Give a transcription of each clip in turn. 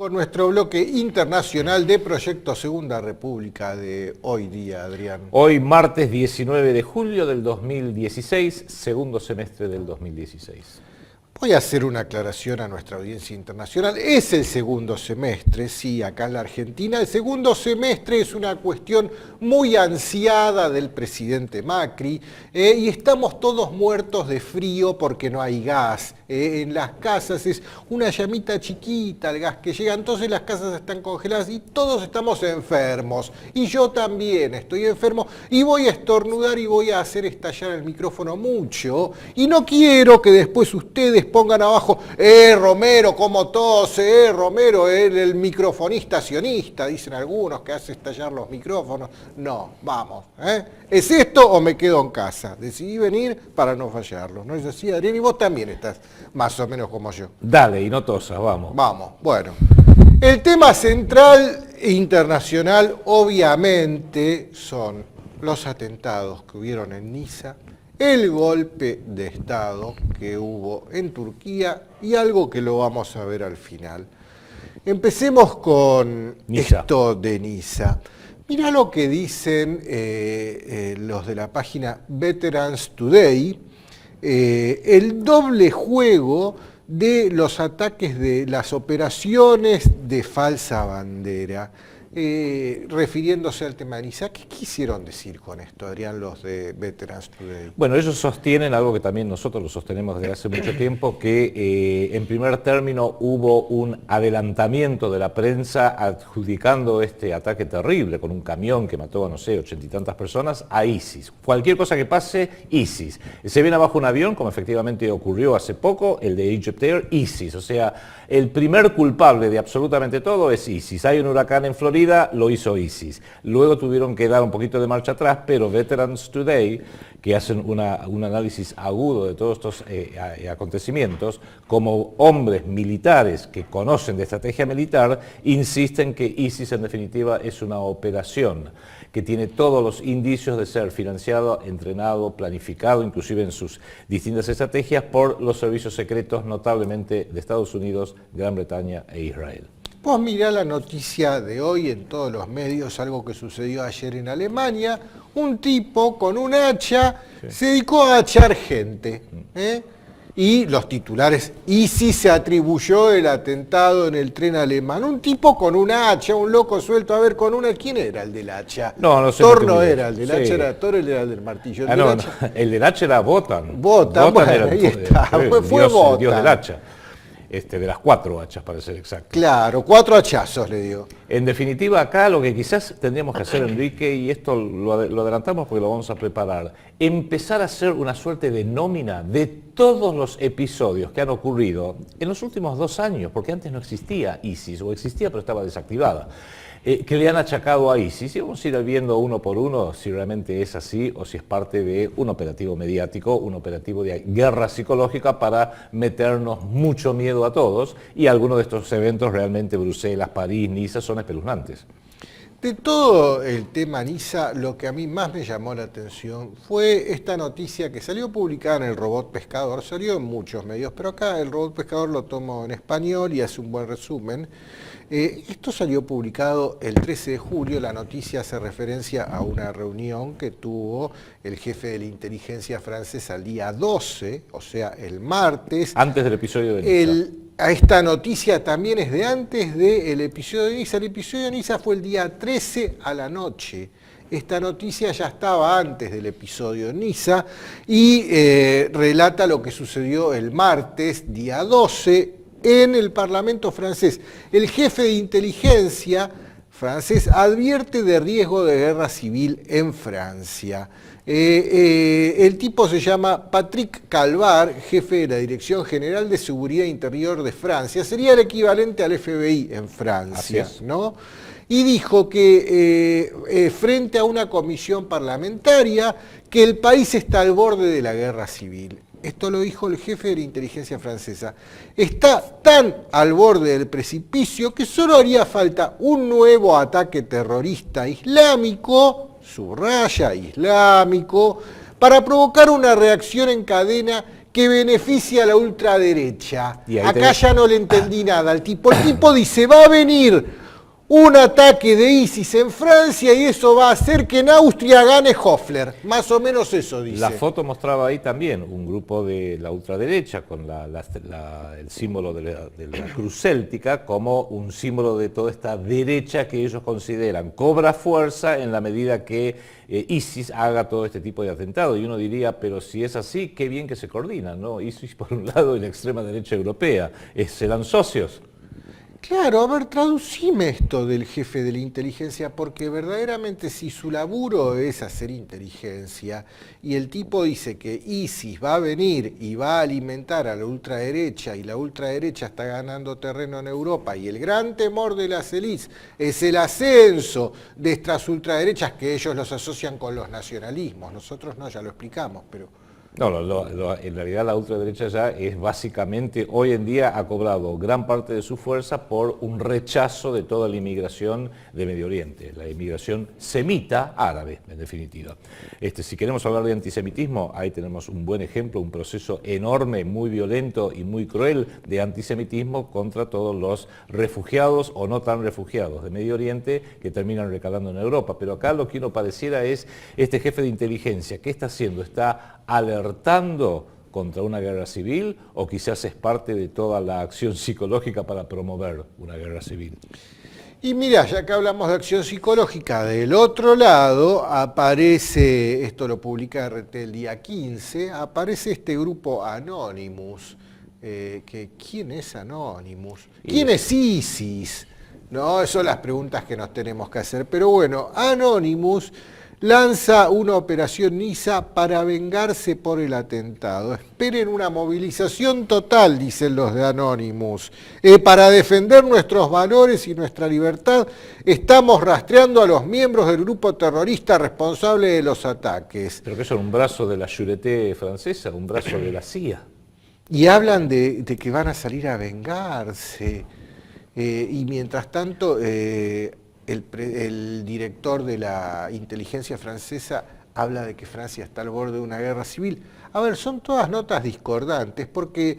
Con nuestro bloque internacional de Proyecto Segunda República de hoy día, Adrián. Hoy, martes 19 de julio del 2016, segundo semestre del 2016. Voy a hacer una aclaración a nuestra audiencia internacional. Es el segundo semestre, sí, acá en la Argentina. El segundo semestre es una cuestión muy ansiada del presidente Macri y estamos todos muertos de frío porque no hay gas. En las casas es una llamita chiquita el gas que llega, entonces las casas están congeladas y todos estamos enfermos. Y yo también estoy enfermo y voy a estornudar y voy a hacer estallar el micrófono mucho. Y no quiero que después ustedes pongan abajo, Romero, cómo tose, Romero, el microfonista sionista, dicen algunos que hace estallar los micrófonos. No, vamos, ¿es esto o me quedo en casa? Decidí venir para no fallarlo, ¿no es así, Adrián? Y vos también estás más o menos como yo. Dale, y no tosas, vamos. Vamos, bueno. El tema central e internacional, obviamente, son los atentados que hubieron en Niza, el golpe de Estado que hubo en Turquía y algo que lo vamos a ver al final. Empecemos con esto de Niza. Mirá lo que dicen los de la página Veterans Today, el doble juego de los ataques de las operaciones de falsa bandera. Refiriéndose al tema de Niza, ¿qué quisieron decir con esto, Adrián, los de Veterans Today? Bueno, ellos sostienen algo que también nosotros lo sostenemos desde hace mucho tiempo, que en primer término hubo un adelantamiento de la prensa adjudicando este ataque terrible con un camión que mató a, no sé, 80 y tantas personas a ISIS. Cualquier cosa que pase, ISIS. Se viene abajo un avión, como efectivamente ocurrió hace poco, el de Egypt Air, ISIS. O sea, el primer culpable de absolutamente todo es ISIS. Hay un huracán en Florida, lo hizo ISIS. Luego tuvieron que dar un poquito de marcha atrás, pero Veterans Today, que hacen un análisis agudo de todos estos acontecimientos, como hombres militares que conocen de estrategia militar, insisten que ISIS en definitiva es una operación que tiene todos los indicios de ser financiado, entrenado, planificado, inclusive en sus distintas estrategias, por los servicios secretos, notablemente de Estados Unidos, Gran Bretaña e Israel. Vos mirá la noticia de hoy en todos los medios, algo que sucedió ayer en Alemania. Un tipo con un hacha se dedicó a hachar gente. Y los titulares, ISIS se atribuyó el atentado en el tren alemán. Un tipo con un hacha, un loco suelto, a ver, con una... ¿Quién era el del hacha? No sé. Thor no era, el del hacha era Thor, el era el del martillo. El del hacha era Wotan. Wotan, bueno, era ahí está, fue Wotan. Dios del hacha. De las 4 hachas, para ser exacto. Claro, 4 hachazos le dio. En definitiva, acá lo que quizás tendríamos que hacer, Enrique, y esto lo adelantamos porque lo vamos a preparar, empezar a hacer una suerte de nómina de todos los episodios que han ocurrido en los últimos 2 años, porque antes no existía ISIS, o existía pero estaba desactivada, que le han achacado a ISIS, y vamos a ir viendo uno por uno si realmente es así o si es parte de un operativo mediático, un operativo de guerra psicológica para meternos mucho miedo a todos, y algunos de estos eventos realmente, Bruselas, París, Niza, son espeluznantes. De todo el tema Niza, lo que a mí más me llamó la atención fue esta noticia que salió publicada en el Robot Pescador, salió en muchos medios, pero acá el Robot Pescador lo tomó en español y hace un buen resumen. Esto salió publicado el 13 de julio, la noticia hace referencia a una reunión que tuvo el jefe de la inteligencia francesa el día 12, o sea, el martes. Antes del episodio de Niza. Esta noticia también es de antes del episodio de Niza. El episodio de Niza fue el día 13 a la noche. Esta noticia ya estaba antes del episodio de Niza y relata lo que sucedió el martes, día 12, en el Parlamento francés. El jefe de inteligencia francés advierte de riesgo de guerra civil en Francia. El tipo se llama Patrick Calvar, jefe de la Dirección General de Seguridad Interior de Francia. Sería el equivalente al FBI en Francia, ¿no? Y dijo que frente a una comisión parlamentaria que el país está al borde de la guerra civil. Esto lo dijo el jefe de la inteligencia francesa. Está tan al borde del precipicio que solo haría falta un nuevo ataque terrorista islámico, subraya islámico, para provocar una reacción en cadena que beneficia a la ultraderecha. Acá tenés... ya no le entendí nada al tipo. El tipo dice, va a venir un ataque de ISIS en Francia y eso va a hacer que en Austria gane Hoffler. Más o menos eso dice. La foto mostraba ahí también un grupo de la ultraderecha con el símbolo de la cruz céltica como un símbolo de toda esta derecha que ellos consideran cobra fuerza en la medida que ISIS haga todo este tipo de atentado. Y uno diría, pero si es así, qué bien que se coordinan, ¿no? ISIS por un lado y la extrema derecha europea. ¿Serán socios? Claro, a ver, traducime esto del jefe de la inteligencia, porque verdaderamente si su laburo es hacer inteligencia y el tipo dice que ISIS va a venir y va a alimentar a la ultraderecha y la ultraderecha está ganando terreno en Europa y el gran temor de las élites es el ascenso de estas ultraderechas que ellos los asocian con los nacionalismos, nosotros no, ya lo explicamos, pero... No, en realidad la ultraderecha ya es básicamente, hoy en día ha cobrado gran parte de su fuerza por un rechazo de toda la inmigración de Medio Oriente, la inmigración semita árabe, en definitiva. Si queremos hablar de antisemitismo, ahí tenemos un buen ejemplo, un proceso enorme, muy violento y muy cruel de antisemitismo contra todos los refugiados o no tan refugiados de Medio Oriente que terminan recalando en Europa. Pero acá lo que uno pareciera es este jefe de inteligencia, ¿qué está haciendo? Está alertando contra una guerra civil o quizás es parte de toda la acción psicológica para promover una guerra civil. Y mira, ya que hablamos de acción psicológica, del otro lado aparece, esto lo publica RT el día 15, aparece este grupo Anonymous. ¿Quién es Anonymous? ¿Quién es ISIS? No, esas son las preguntas que nos tenemos que hacer. Pero bueno, Anonymous lanza una operación Niza para vengarse por el atentado. Esperen una movilización total, dicen los de Anonymous. Para defender nuestros valores y nuestra libertad, estamos rastreando a los miembros del grupo terrorista responsable de los ataques. ¿Pero que son un brazo de la Sûreté francesa, un brazo de la CIA? Y hablan de que van a salir a vengarse. Y mientras tanto... El director de la inteligencia francesa habla de que Francia está al borde de una guerra civil. A ver, son todas notas discordantes, porque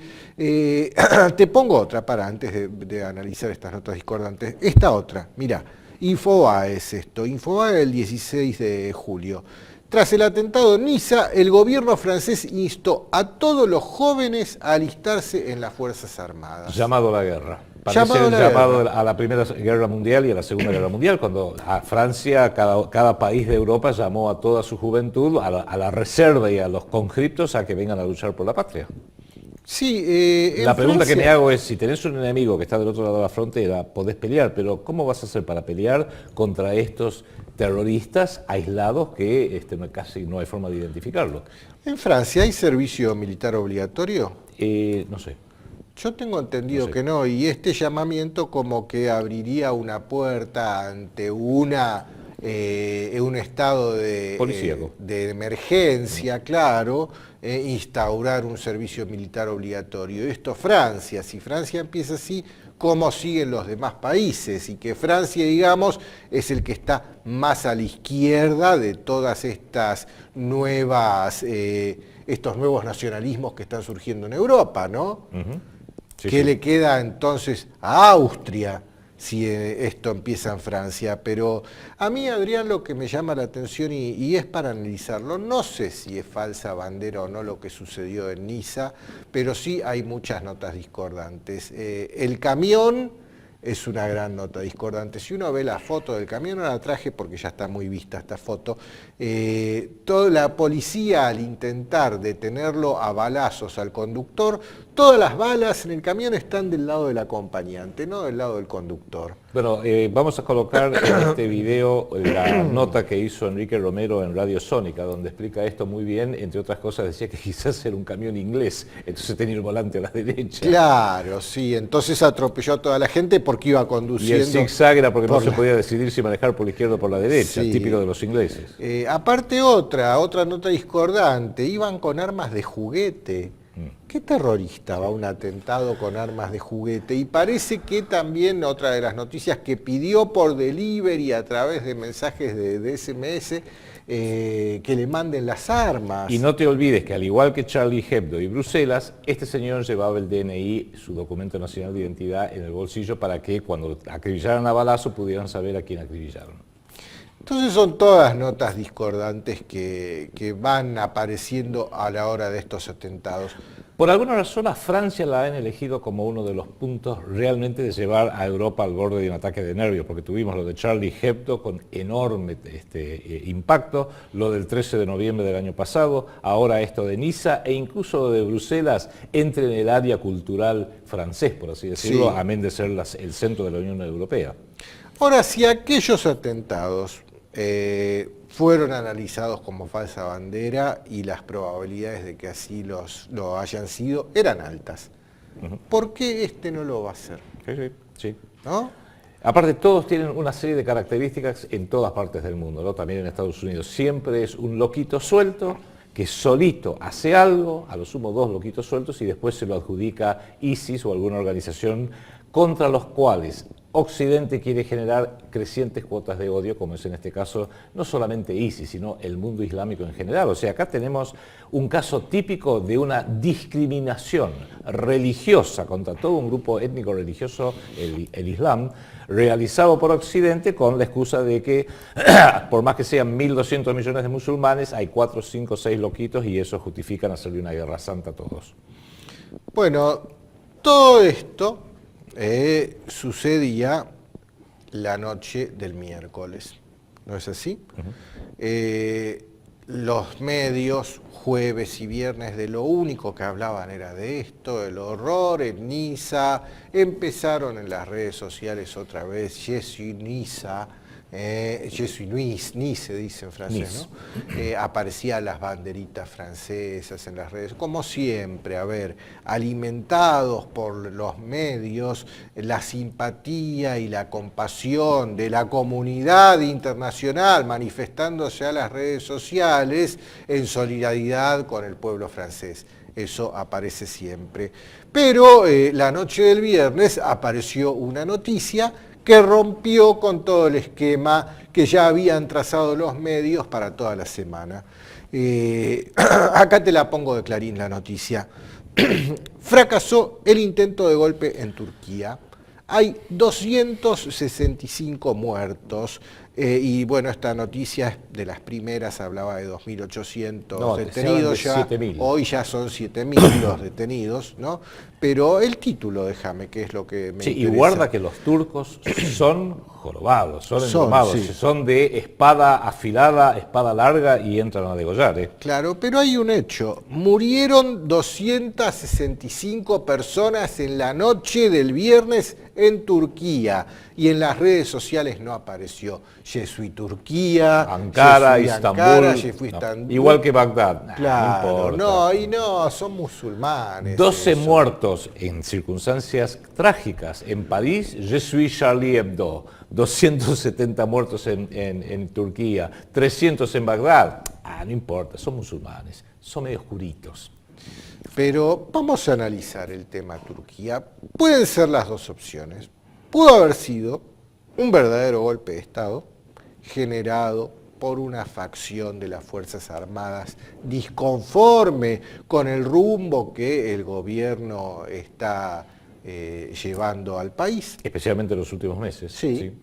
te pongo otra para antes de analizar estas notas discordantes. Esta otra, mira, Infobae es esto, Infobae del 16 de julio. Tras el atentado en Niza, el gobierno francés instó a todos los jóvenes a alistarse en las Fuerzas Armadas. Llamado a la guerra. Parece el llamado a la Primera Guerra Mundial y a la Segunda Guerra Mundial, cuando a Francia, cada país de Europa llamó a toda su juventud, a la reserva y a los conscriptos a que vengan a luchar por la patria. Sí, la pregunta que me hago es, si tenés un enemigo que está del otro lado de la frontera, podés pelear, pero ¿cómo vas a hacer para pelear contra estos terroristas aislados que casi no hay forma de identificarlos? ¿En Francia hay servicio militar obligatorio? No sé. Yo tengo entendido que no, y este llamamiento como que abriría una puerta ante un estado de emergencia, claro, instaurar un servicio militar obligatorio. Esto Francia, si Francia empieza así, ¿cómo siguen los demás países? Y que Francia, digamos, es el que está más a la izquierda de todas estas estos nuevos nacionalismos que están surgiendo en Europa, ¿no? Sí, ¿qué le queda entonces a Austria si esto empieza en Francia? Pero a mí, Adrián, lo que me llama la atención y es para analizarlo, no sé si es falsa bandera o no lo que sucedió en Niza, pero sí hay muchas notas discordantes. El camión es una gran nota discordante. Si uno ve la foto del camión, no la traje porque ya está muy vista esta foto, toda la policía al intentar detenerlo a balazos al conductor, todas las balas en el camión están del lado del acompañante, no del lado del conductor. Bueno, vamos a colocar en este video la nota que hizo Enrique Romero en Radio Sónica, donde explica esto muy bien. Entre otras cosas decía que quizás era un camión inglés, entonces tenía el volante a la derecha. Claro, sí, entonces atropelló a toda la gente porque iba conduciendo. Y el zigzag era porque no se podía decidir si manejar por la izquierda o por la derecha, sí, típico de los ingleses. Aparte otra nota discordante, iban con armas de juguete. ¿Qué terrorista va a un atentado con armas de juguete? Y parece que también otra de las noticias que pidió por delivery a través de mensajes de SMS que le manden las armas. Y no te olvides que al igual que Charlie Hebdo y Bruselas, este señor llevaba el DNI, su documento nacional de identidad, en el bolsillo para que cuando acribillaran a balazo pudieran saber a quién acribillaron. Entonces son todas notas discordantes que van apareciendo a la hora de estos atentados. Por alguna razón a Francia la han elegido como uno de los puntos realmente de llevar a Europa al borde de un ataque de nervios, porque tuvimos lo de Charlie Hebdo con enorme impacto, lo del 13 de noviembre del año pasado, ahora esto de Niza e incluso lo de Bruselas entre en el área cultural francés, por así decirlo, Sí. amén de ser el centro de la Unión Europea. Ahora, si aquellos atentados fueron analizados como falsa bandera y las probabilidades de que así lo hayan sido eran altas, ¿por qué este no lo va a hacer? Sí. ¿No? Aparte, todos tienen una serie de características en todas partes del mundo, ¿no? También en Estados Unidos. Siempre es un loquito suelto que solito hace algo, a lo sumo 2 loquitos sueltos, y después se lo adjudica ISIS o alguna organización contra los cuales Occidente quiere generar crecientes cuotas de odio, como es en este caso no solamente ISIS, sino el mundo islámico en general. O sea, acá tenemos un caso típico de una discriminación religiosa contra todo un grupo étnico religioso, el Islam, realizado por Occidente con la excusa de que, por más que sean 1.200 millones de musulmanes, hay 4, 5, 6 loquitos y eso justifican hacerle una guerra santa a todos. Bueno, todo esto sucedía la noche del miércoles, ¿no es así? Los medios, jueves y viernes, de lo único que hablaban era de esto, el horror en Niza. Empezaron en las redes sociales otra vez, Je suis Niza, Je suis Nice, se dice en francés, ¿no? Aparecían las banderitas francesas en las redes, como siempre, a ver, alimentados por los medios, la simpatía y la compasión de la comunidad internacional manifestándose a las redes sociales en solidaridad con el pueblo francés. Eso aparece siempre. Pero la noche del viernes apareció una noticia que rompió con todo el esquema que ya habían trazado los medios para toda la semana. Acá te la pongo de Clarín la noticia. Fracasó el intento de golpe en Turquía. Hay 265 muertos. Y bueno, esta noticia es de las primeras, hablaba de 2.800 detenidos, ya, hoy ya son 7.000 los detenidos, ¿no? Pero el título, déjame, que es lo que me interesa. Y guarda que los turcos son jorobados, son engomados, sí. Son de espada afilada, espada larga y entran a degollar. Claro, pero hay un hecho, murieron 265 personas en la noche del viernes en Turquía y en las redes sociales no apareció. Je suis Turquía, Ankara, Istambul, Istambul. Igual que Bagdad. Claro, no, son musulmanes. 12 eso. muertos en circunstancias trágicas. En París, Je suis Charlie Hebdo. 270 muertos en Turquía, 300 en Bagdad. No importa, son musulmanes, son medio oscuritos. Pero vamos a analizar el tema Turquía. Pueden ser las dos opciones. Pudo haber sido un verdadero golpe de Estado generado por una facción de las Fuerzas Armadas disconforme con el rumbo que el gobierno está llevando al país. Especialmente en los últimos meses. Sí.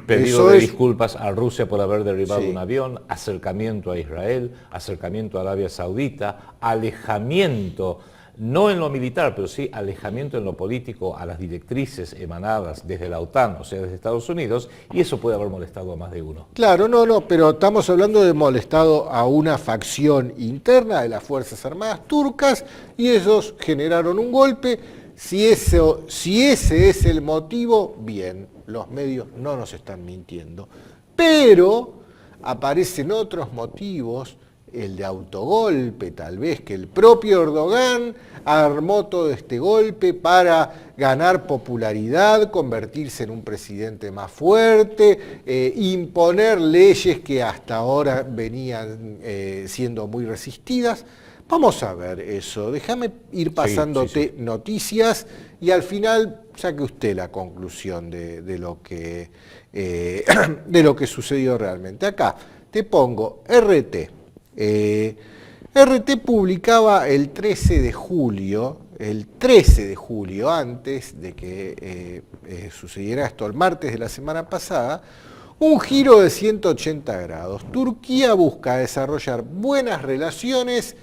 Pedido de disculpas a Rusia por haber derribado un avión, acercamiento a Israel, acercamiento a Arabia Saudita, alejamiento, no en lo militar, pero sí alejamiento en lo político a las directrices emanadas desde la OTAN, o sea, desde Estados Unidos, y eso puede haber molestado a más de uno. Claro, pero estamos hablando de molestado a una facción interna de las Fuerzas Armadas turcas y ellos generaron un golpe. Si ese es el motivo, bien, los medios no nos están mintiendo. Pero aparecen otros motivos, el de autogolpe tal vez, que el propio Erdogan armó todo este golpe para ganar popularidad, convertirse en un presidente más fuerte, imponer leyes que hasta ahora venían siendo muy resistidas. Vamos a ver eso, déjame ir pasándote noticias y al final saque usted la conclusión de lo que sucedió realmente. Acá, Te pongo RT. RT publicaba el 13 de julio, antes de que sucediera esto el martes de la semana pasada, un giro de 180 grados. Turquía busca desarrollar buenas relaciones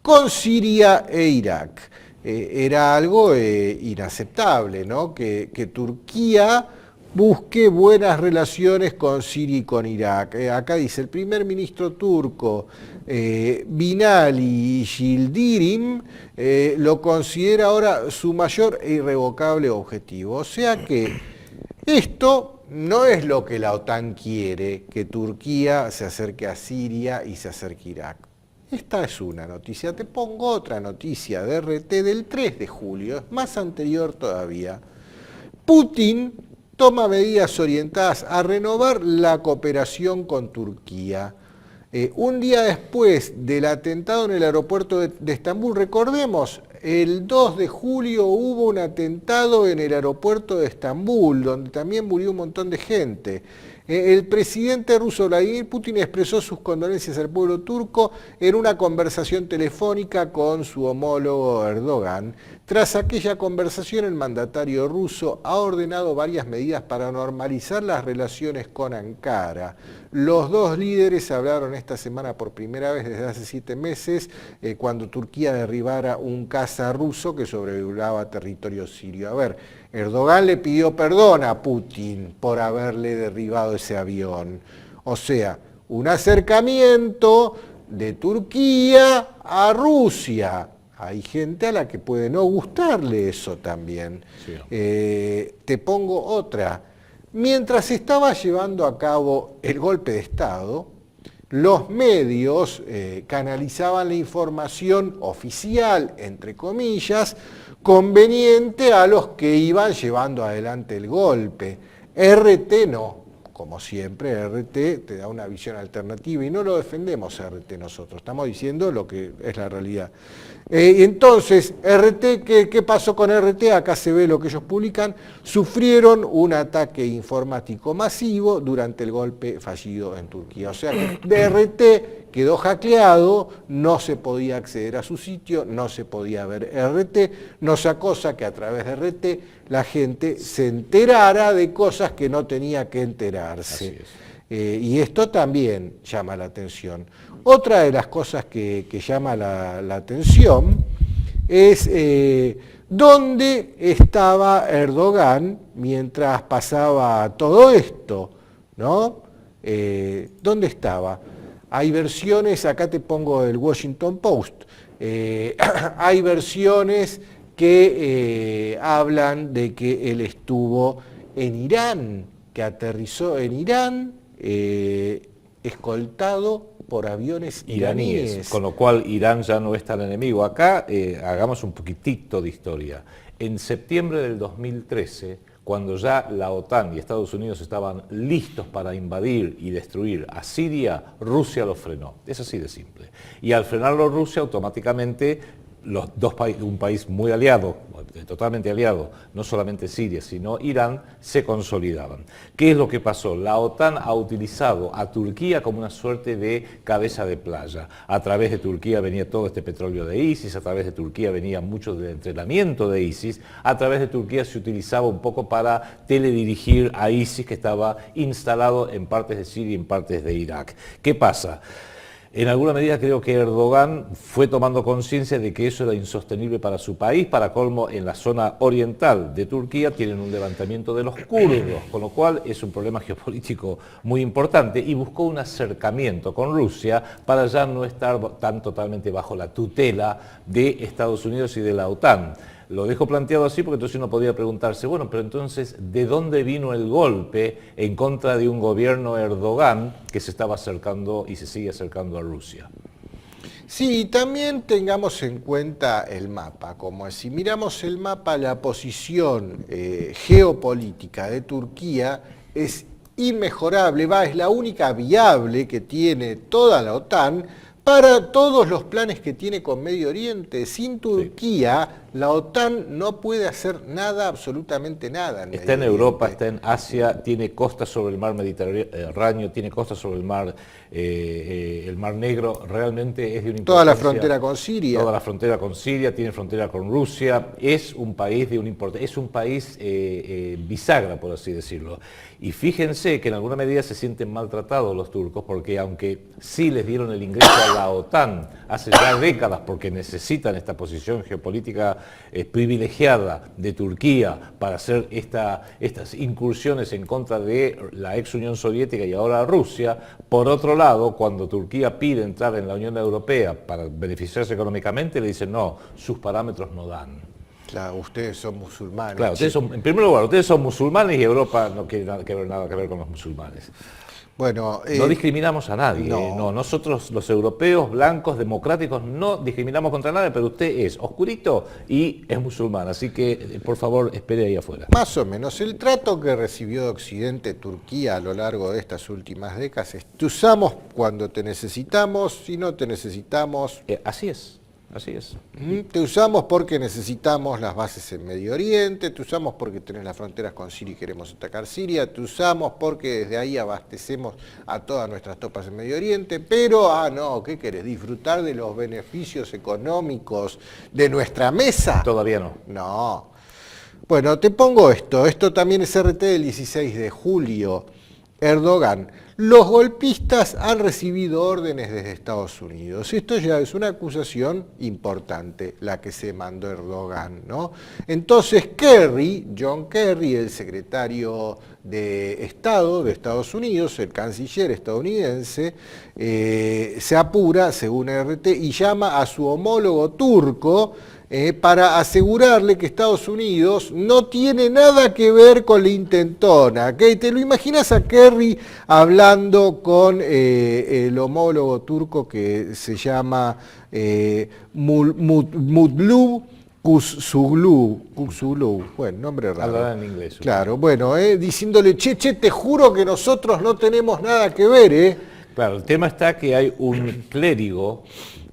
con Siria e Irak. Era algo inaceptable, ¿no? Que Turquía busque buenas relaciones con Siria y con Irak. Acá dice, el primer ministro turco, Binali Yildirim, lo considera ahora su mayor e irrevocable objetivo. O sea que esto no es lo que la OTAN quiere, que Turquía se acerque a Siria y se acerque a Irak. Esta es una noticia. Te pongo otra noticia de RT del 3 de julio, es más anterior todavía. Putin toma medidas orientadas a renovar la cooperación con Turquía. Un día después del atentado en el aeropuerto de Estambul, recordemos, el 2 de julio hubo un atentado en el aeropuerto de Estambul, donde también murió un montón de gente. El presidente ruso Vladimir Putin expresó sus condolencias al pueblo turco en una conversación telefónica con su homólogo Erdogan. Tras aquella conversación, el mandatario ruso ha ordenado varias medidas para normalizar las relaciones con Ankara. Los dos líderes hablaron esta semana por primera vez desde hace 7 meses, cuando Turquía derribara un caza ruso que sobrevolaba territorio sirio. A ver, Erdogan le pidió perdón a Putin por haberle derribado ese avión. O sea, un acercamiento de Turquía a Rusia. Hay gente a la que puede no gustarle eso también. Sí. Te pongo otra. Mientras se estaba llevando a cabo el golpe de Estado, los medios canalizaban la información oficial, entre comillas, conveniente a los que iban llevando adelante el golpe. RT no, como siempre, RT te da una visión alternativa y no lo defendemos RT nosotros, estamos diciendo lo que es la realidad. Entonces, RT, ¿qué pasó con RT? Acá se ve lo que ellos publican. Sufrieron un ataque informático masivo durante el golpe fallido en Turquía. O sea que de RT quedó hackeado, no se podía acceder a su sitio, no se podía ver RT, no sea cosa que a través de RT la gente se enterara de cosas que no tenía que enterarse. Y esto también llama la atención. Otra de las cosas que llama la atención es dónde estaba Erdogan mientras pasaba todo esto, ¿no? ¿Dónde estaba? Hay versiones, acá te pongo el Washington Post, hay versiones que hablan de que él estuvo en Irán, que aterrizó en Irán, escoltado por aviones iraníes. Con lo cual Irán ya no es tan enemigo. Acá hagamos un poquitito de historia. En septiembre del 2013, cuando ya la OTAN y Estados Unidos estaban listos para invadir y destruir a Siria, Rusia lo frenó. Es así de simple. Y al frenarlo Rusia, automáticamente los dos países, un país muy aliado, totalmente aliado, no solamente Siria, sino Irán, se consolidaban. ¿Qué es lo que pasó? La OTAN ha utilizado a Turquía como una suerte de cabeza de playa. A través de Turquía venía todo este petróleo de ISIS, a través de Turquía venía mucho del entrenamiento de ISIS, a través de Turquía se utilizaba un poco para teledirigir a ISIS, que estaba instalado en partes de Siria y en partes de Irak. ¿Qué pasa? En alguna medida creo que Erdogan fue tomando conciencia de que eso era insostenible para su país. Para colmo, en la zona oriental de Turquía tienen un levantamiento de los kurdos, con lo cual es un problema geopolítico muy importante, y buscó un acercamiento con Rusia para ya no estar tan totalmente bajo la tutela de Estados Unidos y de la OTAN. Lo dejo planteado así porque entonces uno podría preguntarse, bueno, pero entonces, ¿de dónde vino el golpe en contra de un gobierno Erdogan que se estaba acercando y se sigue acercando a Rusia? Sí, también tengamos en cuenta el mapa. Como si miramos el mapa, la posición geopolítica de Turquía es inmejorable, es la única viable que tiene toda la OTAN para todos los planes que tiene con Medio Oriente. Sin Turquía, La OTAN no puede hacer nada, absolutamente nada. Está en Europa, está en Asia, tiene costas sobre el mar Mediterráneo, tiene costas sobre el mar Negro, realmente es de una importancia. Toda la frontera con Siria. Toda la frontera con Siria, tiene frontera con Rusia, es un país de una importancia, es un país bisagra, por así decirlo. Y fíjense que en alguna medida se sienten maltratados los turcos, porque aunque sí les dieron el ingreso a la OTAN hace ya décadas, porque necesitan esta posición geopolítica privilegiada de Turquía para hacer estas incursiones en contra de la ex Unión Soviética y ahora Rusia, por otro lado, cuando Turquía pide entrar en la Unión Europea para beneficiarse económicamente, le dicen no, sus parámetros no dan. Claro, ustedes son musulmanes. Claro, en primer lugar, ustedes son musulmanes y Europa no quiere nada que ver con los musulmanes. Bueno, no discriminamos a nadie, no. Nosotros los europeos, blancos, democráticos, no discriminamos contra nadie, pero usted es oscurito y es musulmán, así que por favor espere ahí afuera. Más o menos, el trato que recibió de Occidente Turquía a lo largo de estas últimas décadas es: te usamos cuando te necesitamos, si no te necesitamos... Así es. Así es. Te usamos porque necesitamos las bases en Medio Oriente, te usamos porque tenés las fronteras con Siria y queremos atacar Siria, te usamos porque desde ahí abastecemos a todas nuestras tropas en Medio Oriente, pero, no, ¿qué querés? ¿Disfrutar de los beneficios económicos de nuestra mesa? Todavía no. No. Bueno, te pongo esto también es RT del 16 de julio. Erdogan, los golpistas han recibido órdenes desde Estados Unidos. Esto ya es una acusación importante, la que se mandó Erdogan, ¿no? Entonces John Kerry, el secretario de Estado de Estados Unidos, el canciller estadounidense, se apura, según RT, y llama a su homólogo turco para asegurarle que Estados Unidos no tiene nada que ver con la intentona. ¿Okay? ¿Te lo imaginas a Kerry hablando con el homólogo turco que se llama Mutlu Kuzsoglu, bueno, nombre raro. Hablará en inglés. Claro, bueno, diciéndole, che, te juro que nosotros no tenemos nada que ver, Claro, el tema está que hay un clérigo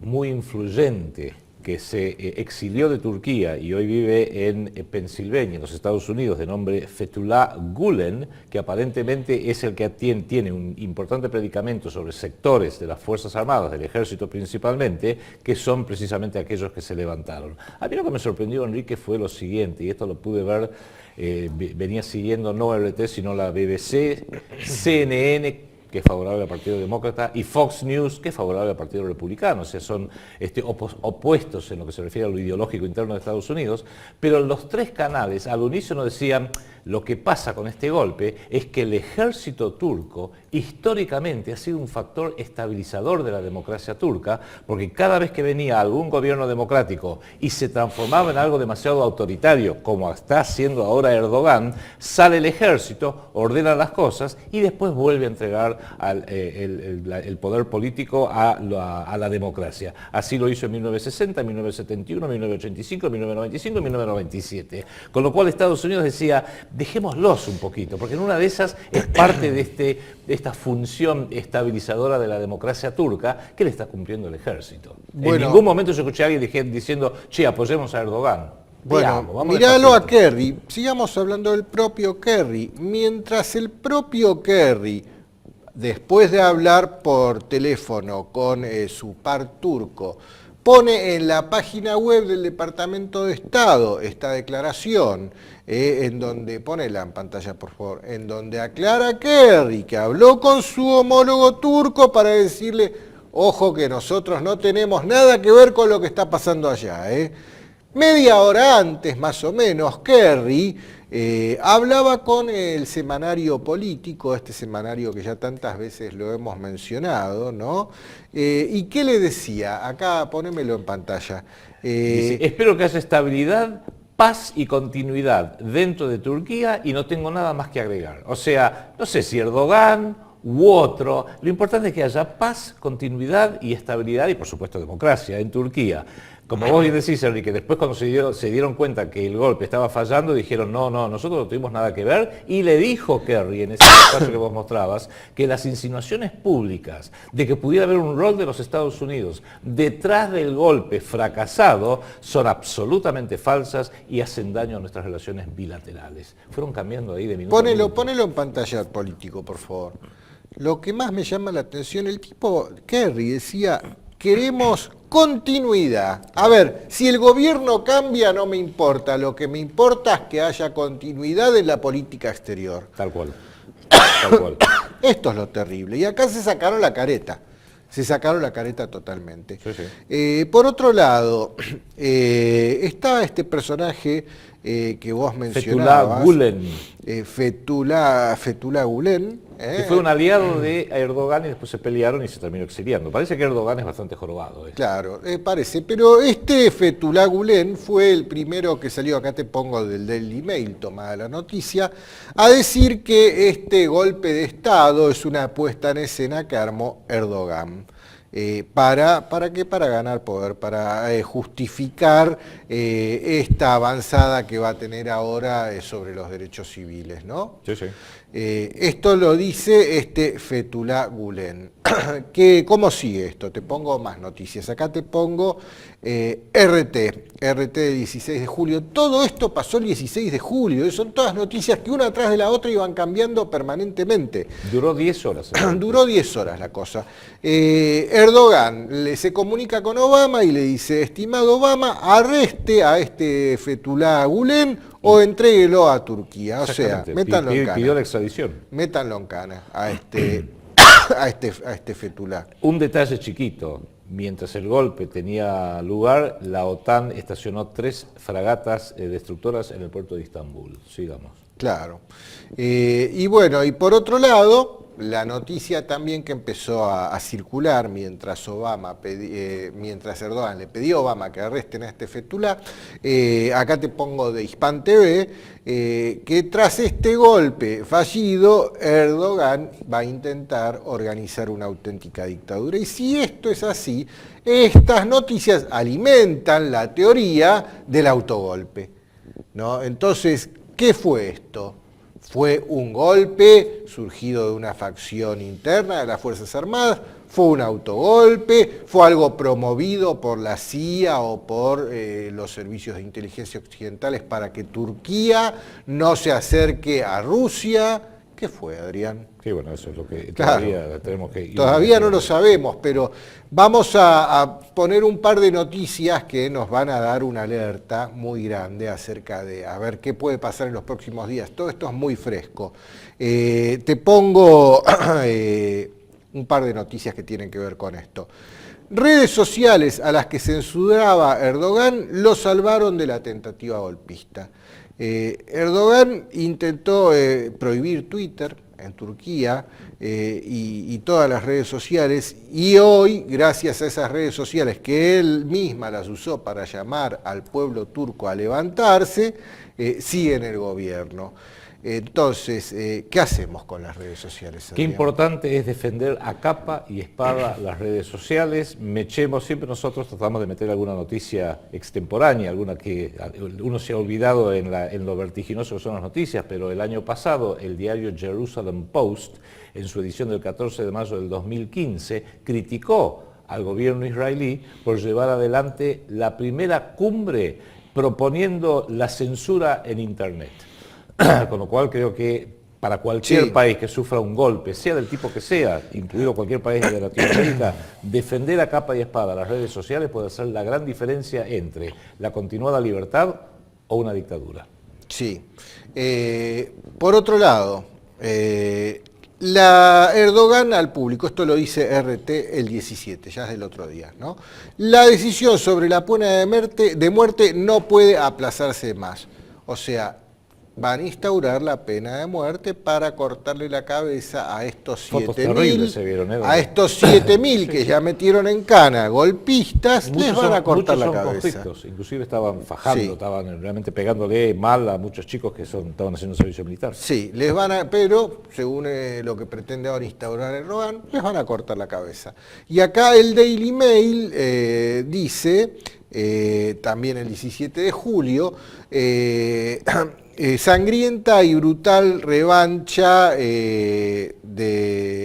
muy influyente que se exilió de Turquía y hoy vive en Pensilvania, en los Estados Unidos, de nombre Fethullah Gulen, que aparentemente es el que tiene un importante predicamento sobre sectores de las Fuerzas Armadas, del Ejército principalmente, que son precisamente aquellos que se levantaron. A mí lo que me sorprendió, Enrique, fue lo siguiente, y esto lo pude ver, venía siguiendo no RT, sino la BBC, CNN, que es favorable al Partido Demócrata, y Fox News, que es favorable al Partido Republicano. O sea, son opuestos en lo que se refiere a lo ideológico interno de Estados Unidos, pero los tres canales al unísono decían: lo que pasa con este golpe es que el ejército turco históricamente ha sido un factor estabilizador de la democracia turca, porque cada vez que venía algún gobierno democrático y se transformaba en algo demasiado autoritario, como está haciendo ahora Erdogan, sale el ejército, ordena las cosas y después vuelve a entregar el poder político a la democracia. Así lo hizo en 1960, 1971, 1985, 1995 y 1997. Con lo cual Estados Unidos decía: dejémoslos un poquito, porque en una de esas es parte de esta función estabilizadora de la democracia turca que le está cumpliendo el ejército. Bueno, en ningún momento yo escuché a alguien diciendo: che, apoyemos a Erdogan. Bueno, míralo a Kerry, sigamos hablando del propio Kerry. Mientras el propio Kerry, después de hablar por teléfono con su par turco, pone en la página web del Departamento de Estado esta declaración, en donde, ponela en pantalla por favor, en donde aclara Kerry que habló con su homólogo turco para decirle: ojo que nosotros no tenemos nada que ver con lo que está pasando allá. Media hora antes, más o menos, Kerry hablaba con el semanario político, este semanario que ya tantas veces lo hemos mencionado, ¿no? ¿Y qué le decía? Acá, ponémelo en pantalla. Dice: espero que haya estabilidad, paz y continuidad dentro de Turquía y no tengo nada más que agregar. O sea, no sé si Erdogan u otro, lo importante es que haya paz, continuidad y estabilidad y por supuesto democracia en Turquía. Como vos bien decís, Enrique, después cuando se dieron cuenta que el golpe estaba fallando, dijeron, no, nosotros no tuvimos nada que ver, y le dijo Kerry, en ese caso que vos mostrabas, que las insinuaciones públicas de que pudiera haber un rol de los Estados Unidos detrás del golpe fracasado son absolutamente falsas y hacen daño a nuestras relaciones bilaterales. Fueron cambiando ahí de minuto a minuto. Ponelo en pantalla político, por favor. Lo que más me llama la atención, el tipo Kerry decía, queremos continuidad. A ver, si el gobierno cambia no me importa, lo que me importa es que haya continuidad en la política exterior. Tal cual. Tal cual. Esto es lo terrible. Y acá se sacaron la careta. Se sacaron la careta totalmente. Sí, sí. Por otro lado, está este personaje que vos mencionabas. Fethullah Gulen. Fethullah Gulen. Que fue un aliado de Erdogan y después se pelearon y se terminó exiliando. Parece que Erdogan es bastante jorobado. Claro, parece. Pero este Fethullah Gulen fue el primero que salió, acá te pongo del Daily Mail, tomada la noticia, a decir que este golpe de Estado es una puesta en escena que armó Erdogan. ¿Para qué? Para ganar poder, para justificar esta avanzada que va a tener ahora sobre los derechos civiles, ¿no? Sí, sí. Esto lo dice este Fethullah Gulen. ¿Cómo sigue esto? Te pongo más noticias. Acá te pongo RT del 16 de julio. Todo esto pasó el 16 de julio. Son todas noticias que una atrás de la otra iban cambiando permanentemente. Duró 10 horas. Duró 10 horas la cosa. Erdogan se comunica con Obama y le dice, estimado Obama, arreste a este Fethullah Gulen o entréguelo a Turquía. O sea, métanlo en cana. Pidió la extradición. Métanlo en cana a este Fethullah. Un detalle chiquito. Mientras el golpe tenía lugar, la OTAN estacionó 3 fragatas destructoras en el puerto de Istambul. Sigamos. Claro. Y bueno, y por otro lado, la noticia también que empezó a circular mientras Erdogan le pidió a Obama que arresten a este Fethullah, acá te pongo de Hispan TV, que tras este golpe fallido, Erdogan va a intentar organizar una auténtica dictadura. Y si esto es así, estas noticias alimentan la teoría del autogolpe, ¿no? Entonces, ¿qué fue esto? ¿Fue un golpe surgido de una facción interna de las Fuerzas Armadas? ¿Fue un autogolpe? ¿Fue algo promovido por la CIA o por los servicios de inteligencia occidentales para que Turquía no se acerque a Rusia? ¿Qué fue, Adrián? Sí, bueno, eso es lo que claro, tenemos que ir. Todavía no lo sabemos, pero vamos a poner un par de noticias que nos van a dar una alerta muy grande acerca de a ver qué puede pasar en los próximos días. Todo esto es muy fresco. Te pongo un par de noticias que tienen que ver con esto. Redes sociales a las que censuraba Erdogan lo salvaron de la tentativa golpista. Erdogan intentó prohibir Twitter en Turquía y todas las redes sociales, y hoy, gracias a esas redes sociales que él misma las usó para llamar al pueblo turco a levantarse, sigue en el gobierno. Entonces, ¿qué hacemos con las redes sociales, Qué Adrián? importante es defender a capa y espada las redes sociales. Siempre nosotros tratamos de meter alguna noticia extemporánea, alguna que uno se ha olvidado en lo vertiginoso que son las noticias, pero el año pasado el diario Jerusalem Post, en su edición del 14 de mayo del 2015, criticó al gobierno israelí por llevar adelante la primera cumbre proponiendo la censura en Internet. Con lo cual creo que para cualquier país que sufra un golpe, sea del tipo que sea, incluido cualquier país de Latinoamérica, defender a capa y espada las redes sociales puede hacer la gran diferencia entre la continuada libertad o una dictadura. Sí. Por otro lado, la Erdogan al público, esto lo dice RT el 17, ya es del otro día, ¿no? La decisión sobre la pena de muerte no puede aplazarse más. O sea, van a instaurar la pena de muerte para cortarle la cabeza a estos Fotos terribles se vieron, a estos 7.000 que ya metieron en cana golpistas, Muchos les van a cortar la cabeza. Conflictos, inclusive estaban fajando, Sí. estaban realmente pegándole mal a muchos chicos que estaban haciendo servicio militar. Sí, pero según lo que pretende ahora instaurar Erdogan, les van a cortar la cabeza. Y acá el Daily Mail dice, también el 17 de julio, sangrienta y brutal revancha de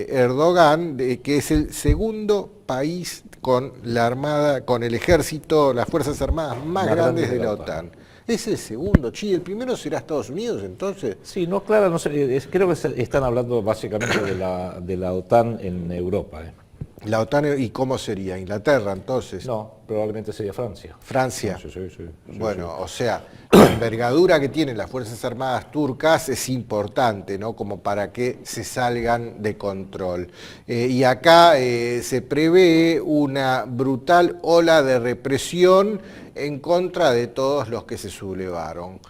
Erdogan, que es el segundo país con la armada, con el ejército, las fuerzas armadas más grandes de la OTAN. Es el segundo, el primero será Estados Unidos, entonces. Sí, no, claro, no sé, creo que están hablando básicamente de la OTAN en Europa. La OTAN, ¿y cómo sería? ¿Inglaterra, entonces? No, probablemente sería Francia. Francia. Sí, Bueno, o sea, la envergadura que tienen las Fuerzas Armadas turcas es importante, ¿no? Como para que se salgan de control. Y acá se prevé una brutal ola de represión en contra de todos los que se sublevaron.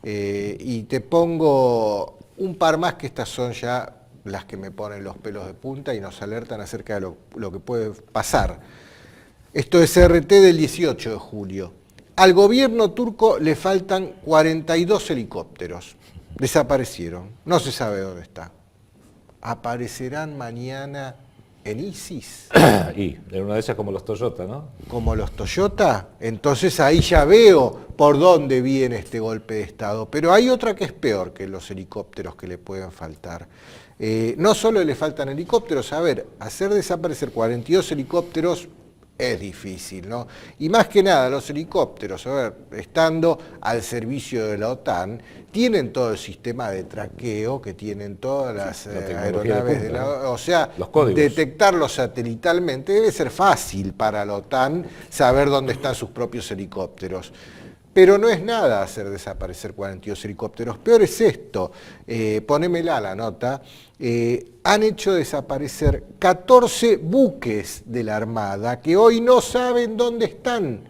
Y te pongo un par más, que estas son ya las que me ponen los pelos de punta y nos alertan acerca de lo que puede pasar. Esto es RT del 18 de julio. Al gobierno turco le faltan 42 helicópteros. Desaparecieron. No se sabe dónde está. ¿Aparecerán mañana en ISIS? Y en una de esas como los Toyota, ¿no? Como los Toyota. Entonces ahí ya veo por dónde viene este golpe de Estado. Pero hay otra que es peor que los helicópteros que le pueden faltar. No solo le faltan helicópteros, a ver, hacer desaparecer 42 helicópteros es difícil, ¿no? Y más que nada, los helicópteros, a ver, estando al servicio de la OTAN, tienen todo el sistema de traqueo que tienen todas las aeronaves de la OTAN. O sea, detectarlos satelitalmente debe ser fácil para la OTAN saber dónde están sus propios helicópteros. Pero no es nada hacer desaparecer 42 helicópteros. Peor es esto, ponémela la nota, han hecho desaparecer 14 buques de la Armada que hoy no saben dónde están.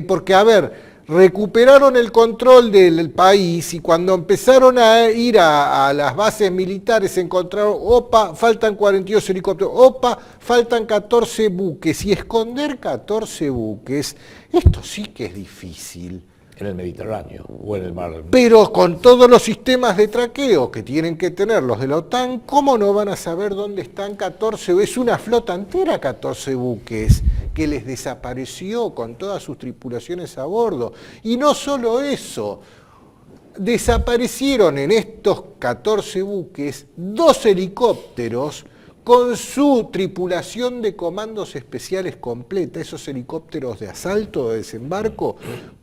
Porque, a ver, recuperaron el control del país y cuando empezaron a ir a las bases militares encontraron, opa, faltan 42 helicópteros, opa, faltan 14 buques. Y esconder 14 buques, esto sí que es difícil. En el Mediterráneo o en el mar. Pero con todos los sistemas de traqueo que tienen que tener los de la OTAN, ¿cómo no van a saber dónde están 14? Es una flota entera, 14 buques, que les desapareció con todas sus tripulaciones a bordo. Y no solo eso, desaparecieron en estos 14 buques 2 helicópteros con su tripulación de comandos especiales completa, esos helicópteros de asalto, de desembarco,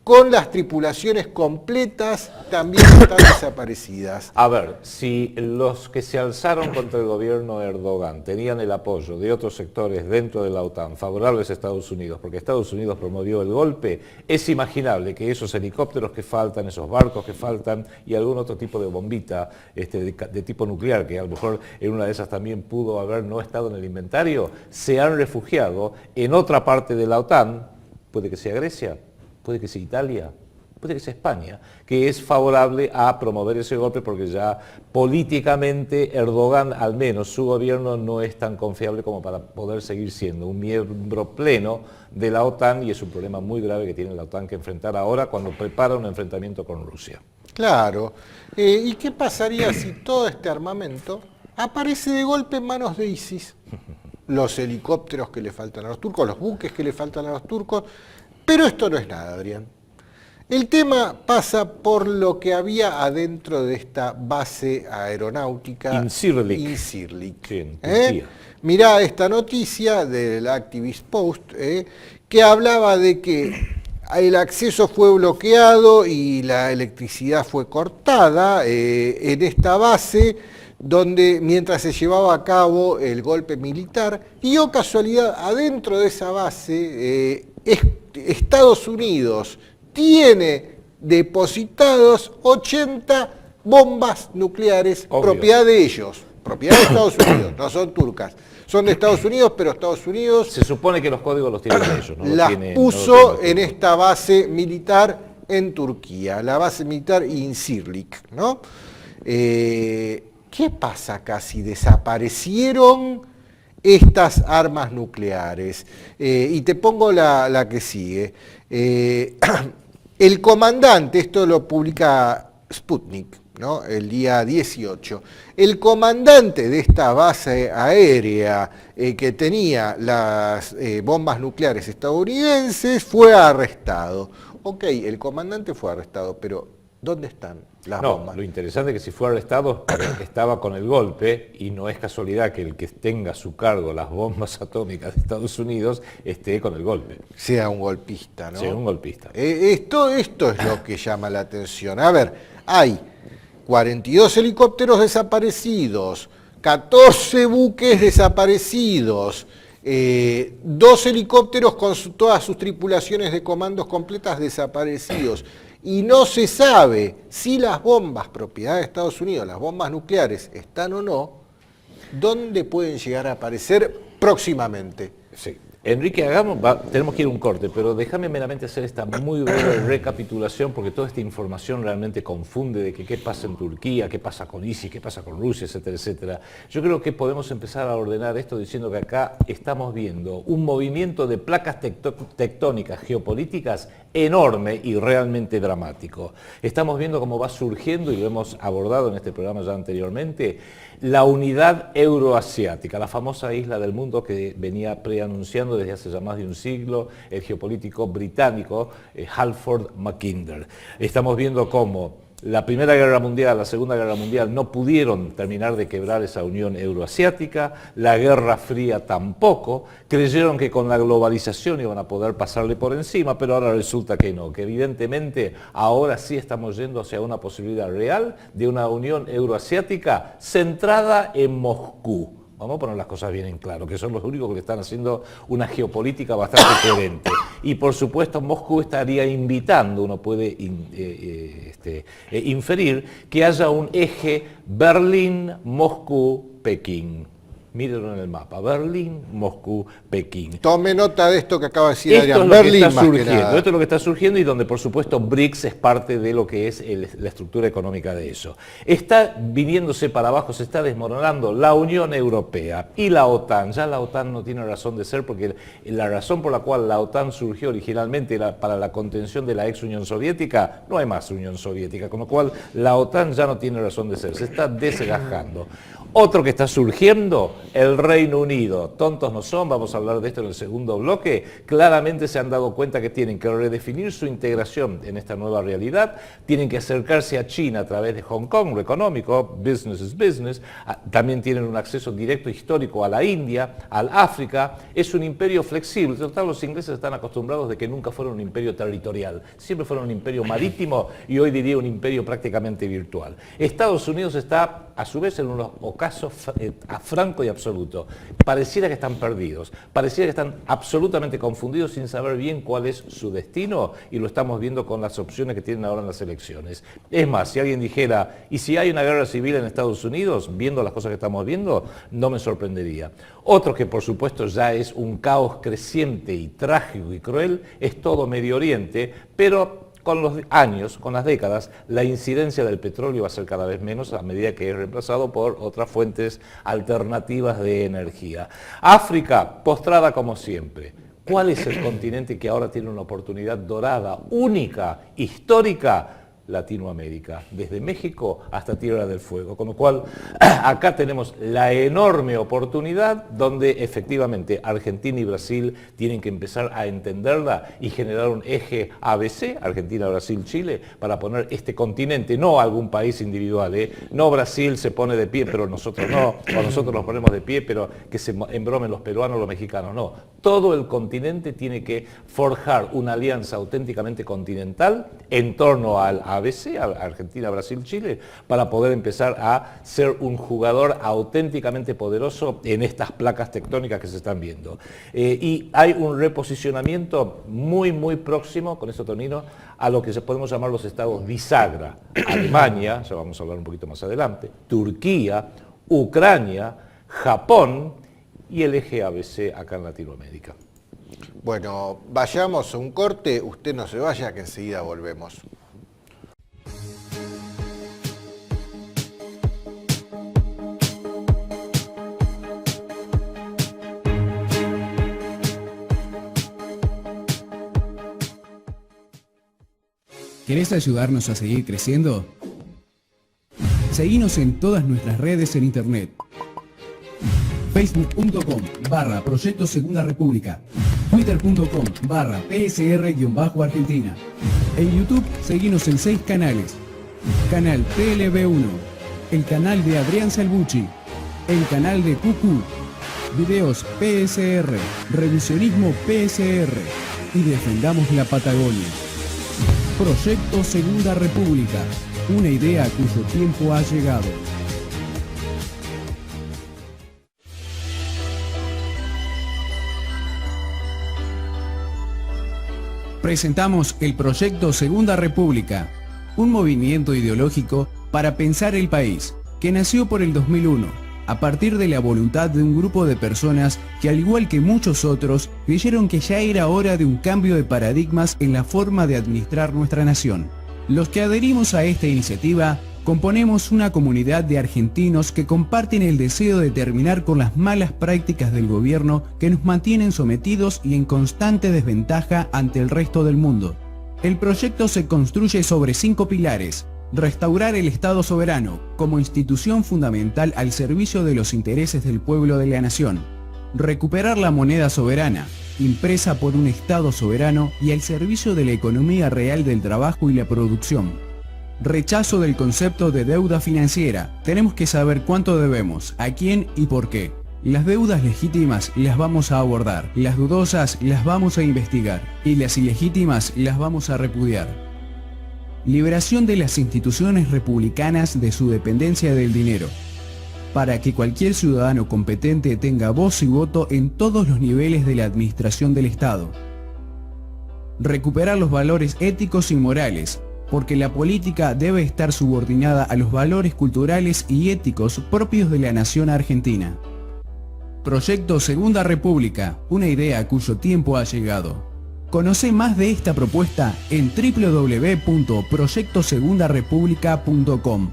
con las tripulaciones completas también están desaparecidas. A ver, si los que se alzaron contra el gobierno de Erdogan tenían el apoyo de otros sectores dentro de la OTAN favorables a Estados Unidos, porque Estados Unidos promovió el golpe, es imaginable que esos helicópteros que faltan, esos barcos que faltan y algún otro tipo de bombita de tipo nuclear, que a lo mejor en una de esas también pudo haber no estado en el inventario, se han refugiado en otra parte de la OTAN, puede que sea Grecia, puede que sea Italia, puede que sea España, que es favorable a promover ese golpe porque ya políticamente Erdogan, al menos su gobierno, no es tan confiable como para poder seguir siendo un miembro pleno de la OTAN y es un problema muy grave que tiene la OTAN que enfrentar ahora cuando prepara un enfrentamiento con Rusia. Claro. ¿Y qué pasaría si todo este armamento aparece de golpe en manos de ISIS? Los helicópteros que le faltan a los turcos, los buques que le faltan a los turcos. Pero esto no es nada, Adrián. El tema pasa por lo que había adentro de esta base aeronáutica Incirlik. Sí, mirá esta noticia del Activist Post que hablaba de que el acceso fue bloqueado y la electricidad fue cortada en esta base donde mientras se llevaba a cabo el golpe militar, y oh casualidad, adentro de esa base Estados Unidos tiene depositados 80 bombas nucleares, propiedad de ellos, propiedad de Estados Unidos, no son turcas, son de Estados Unidos, pero Estados Unidos... Se supone que los códigos los tienen ellos, ¿no? Las puso en esta base militar en Turquía, la base militar Incirlik, ¿no? ¿Qué pasa acá si desaparecieron estas armas nucleares? Y te pongo la que sigue. El comandante, esto lo publica Sputnik, ¿no? El día 18, el comandante de esta base aérea que tenía las bombas nucleares estadounidenses fue arrestado. Ok, el comandante fue arrestado, pero ¿dónde están las bombas? Lo interesante es que si fue arrestado estaba con el golpe, y no es casualidad que el que tenga a su cargo las bombas atómicas de Estados Unidos esté con el golpe. Sea un golpista, ¿no? Sea un golpista. Esto es lo que llama la atención. A ver, hay 42 helicópteros desaparecidos, 14 buques desaparecidos, 2 helicópteros con todas sus tripulaciones de comandos completas desaparecidos. Y no se sabe si las bombas propiedad de Estados Unidos, las bombas nucleares, están o no, dónde pueden llegar a aparecer próximamente. Sí. Enrique, tenemos que ir a un corte, pero déjame meramente hacer esta muy breve recapitulación, porque toda esta información realmente confunde de que qué pasa en Turquía, qué pasa con ISIS, qué pasa con Rusia, etcétera, etcétera. Yo creo que podemos empezar a ordenar esto diciendo que acá estamos viendo un movimiento de placas tectónicas geopolíticas enorme y realmente dramático. Estamos viendo cómo va surgiendo, y lo hemos abordado en este programa ya anteriormente, la unidad euroasiática, la famosa isla del mundo que venía preanunciando desde hace ya más de un siglo el geopolítico británico Halford Mackinder. Estamos viendo cómo la Primera Guerra Mundial, la Segunda Guerra Mundial no pudieron terminar de quebrar esa Unión Euroasiática, la Guerra Fría tampoco, creyeron que con la globalización iban a poder pasarle por encima, pero ahora resulta que no, que evidentemente ahora sí estamos yendo hacia una posibilidad real de una Unión Euroasiática centrada en Moscú. Vamos a poner las cosas bien en claro, que son los únicos que le están haciendo una geopolítica bastante coherente. Y por supuesto Moscú estaría invitando, uno puede inferir, que haya un eje Berlín-Moscú-Pekín. Mírenlo en el mapa, Berlín, Moscú, Pekín. Tome nota de esto que acaba de decir Adrián. Berlín, esto es lo que está surgiendo, y donde por supuesto BRICS es parte de lo que es la estructura económica de eso. Está viniéndose para abajo, se está desmoronando la Unión Europea y la OTAN. Ya la OTAN no tiene razón de ser, porque la razón por la cual la OTAN surgió originalmente era para la contención de la ex Unión Soviética. No hay más Unión Soviética, con lo cual la OTAN ya no tiene razón de ser, se está desgajando. Otro que está surgiendo, el Reino Unido. Tontos no son, vamos a hablar de esto en el segundo bloque. Claramente se han dado cuenta que tienen que redefinir su integración en esta nueva realidad, tienen que acercarse a China a través de Hong Kong, lo económico, business is business, también tienen un acceso directo histórico a la India, al África, es un imperio flexible. Total, los ingleses están acostumbrados de que nunca fueron un imperio territorial, siempre fueron un imperio marítimo, y hoy diría un imperio prácticamente virtual. Estados Unidos está a su vez en un ocaso franco y absoluto. Pareciera que están perdidos, pareciera que están absolutamente confundidos sin saber bien cuál es su destino, y lo estamos viendo con las opciones que tienen ahora en las elecciones. Es más, si alguien dijera, ¿y si hay una guerra civil en Estados Unidos? Viendo las cosas que estamos viendo, no me sorprendería. Otro que por supuesto ya es un caos creciente y trágico y cruel es todo Medio Oriente, pero con los años, con las décadas, la incidencia del petróleo va a ser cada vez menos a medida que es reemplazado por otras fuentes alternativas de energía. África, postrada como siempre. ¿Cuál es el continente que ahora tiene una oportunidad dorada, única, histórica? Latinoamérica, desde México hasta Tierra del Fuego, con lo cual acá tenemos la enorme oportunidad donde efectivamente Argentina y Brasil tienen que empezar a entenderla y generar un eje ABC, Argentina, Brasil, Chile, para poner este continente, no algún país individual, no Brasil se pone de pie pero nosotros no, o nosotros nos ponemos de pie pero que se embromen los peruanos o los mexicanos, no, todo el continente tiene que forjar una alianza auténticamente continental en torno al ABC, a Argentina, Brasil, Chile, para poder empezar a ser un jugador auténticamente poderoso en estas placas tectónicas que se están viendo. Y hay un reposicionamiento muy, muy próximo, con esto termino, a lo que podemos llamar los estados bisagra. Alemania, ya vamos a hablar un poquito más adelante, Turquía, Ucrania, Japón y el eje ABC acá en Latinoamérica. Bueno, vayamos a un corte, usted no se vaya, que enseguida volvemos. ¿Querés ayudarnos a seguir creciendo? Seguinos en todas nuestras redes en internet. Facebook.com/Proyecto Segunda República, Twitter.com/PSR-Argentina. En YouTube, seguinos en 6 canales. Canal TLB1, el canal de Adrián Salvucci, el canal de QQ, videos PSR, revisionismo PSR y defendamos la Patagonia. Proyecto Segunda República, una idea cuyo tiempo ha llegado. Presentamos el Proyecto Segunda República, un movimiento ideológico para pensar el país, que nació por el 2001. A partir de la voluntad de un grupo de personas que, al igual que muchos otros, creyeron que ya era hora de un cambio de paradigmas en la forma de administrar nuestra nación. Los que adherimos a esta iniciativa componemos una comunidad de argentinos que comparten el deseo de terminar con las malas prácticas del gobierno que nos mantienen sometidos y en constante desventaja ante el resto del mundo. El proyecto se construye sobre 5 pilares. Restaurar el Estado soberano como institución fundamental al servicio de los intereses del pueblo de la nación. Recuperar la moneda soberana, impresa por un Estado soberano y al servicio de la economía real del trabajo y la producción. Rechazo del concepto de deuda financiera. Tenemos que saber cuánto debemos, a quién y por qué. Las deudas legítimas las vamos a abordar, las dudosas las vamos a investigar y las ilegítimas las vamos a repudiar. Liberación de las instituciones republicanas de su dependencia del dinero, para que cualquier ciudadano competente tenga voz y voto en todos los niveles de la administración del Estado. Recuperar los valores éticos y morales, porque la política debe estar subordinada a los valores culturales y éticos propios de la nación argentina. Proyecto Segunda República, una idea cuyo tiempo ha llegado. Conoce más de esta propuesta en www.proyectosegundarepublica.com.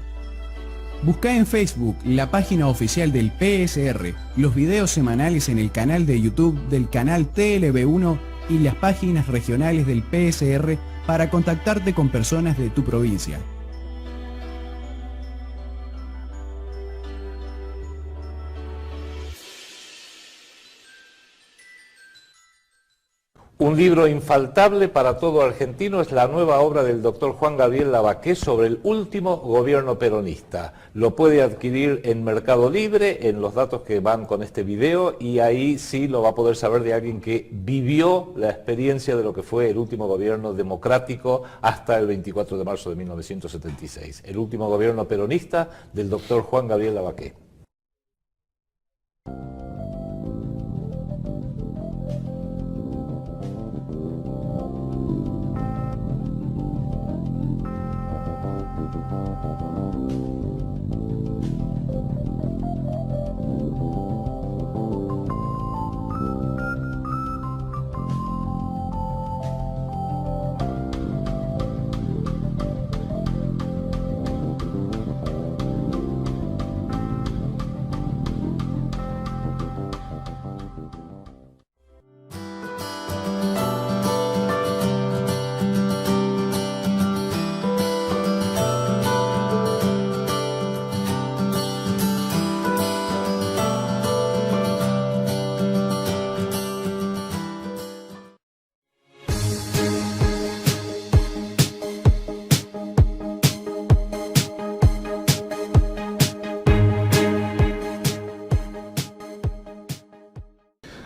Busca en Facebook la página oficial del PSR, los videos semanales en el canal de YouTube del canal TLB1 y las páginas regionales del PSR para contactarte con personas de tu provincia. Un libro infaltable para todo argentino es la nueva obra del doctor Juan Gabriel Lavaqué sobre el último gobierno peronista. Lo puede adquirir en Mercado Libre, en los datos que van con este video, y ahí sí lo va a poder saber de alguien que vivió la experiencia de lo que fue el último gobierno democrático hasta el 24 de marzo de 1976. El último gobierno peronista del doctor Juan Gabriel Lavaqué.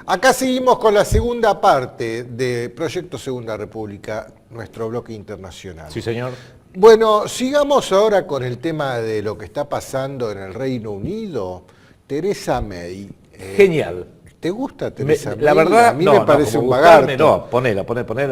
Acá seguimos con la segunda parte de Proyecto Segunda República, nuestro bloque internacional. Sí, señor. Bueno, sigamos ahora con el tema de lo que está pasando en el Reino Unido. Teresa May. Genial. ¿Te gusta Teresa May? La verdad, a mí me parece un gustarme, lagarto. Ponela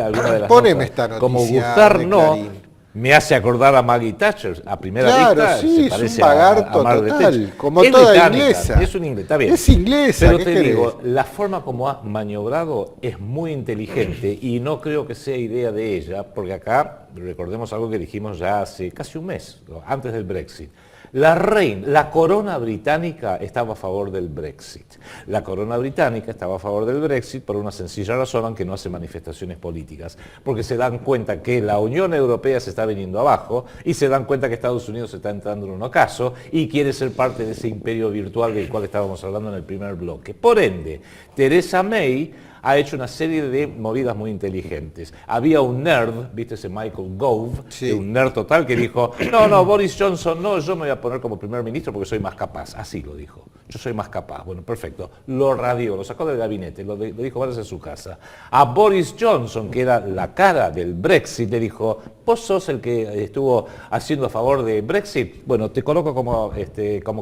alguna de las Poneme notas. esta noticia Como gustar, de no. Clarín. Me hace acordar a Maggie Thatcher, a primera Claro, vista sí, se parece es un lagarto a Margaret total, Thatcher. como Es toda británica, inglesa. Es una inglesa, está bien. Es inglesa, pero ¿qué te querés? digo, la forma como ha maniobrado es muy inteligente y no creo que sea idea de ella, porque acá recordemos algo que dijimos ya hace casi un mes, antes del Brexit. La corona británica estaba a favor del Brexit. La corona británica estaba a favor del Brexit por una sencilla razón, aunque no hace manifestaciones políticas, porque se dan cuenta que la Unión Europea se está viniendo abajo y se dan cuenta que Estados Unidos se está entrando en un ocaso y quiere ser parte de ese imperio virtual del cual estábamos hablando en el primer bloque. Por ende, Theresa May ha hecho una serie de movidas muy inteligentes. Había un nerd, viste ese Michael Gove, Sí. un nerd total que dijo, no, Boris Johnson, no, yo me voy a poner como primer ministro porque soy más capaz. Así lo dijo. Yo soy más capaz. Bueno, perfecto. Lo radió, lo sacó del gabinete, lo dijo, váyase a su casa. A Boris Johnson, que era la cara del Brexit, le dijo, vos sos el que estuvo haciendo a favor de Brexit, bueno, te coloco como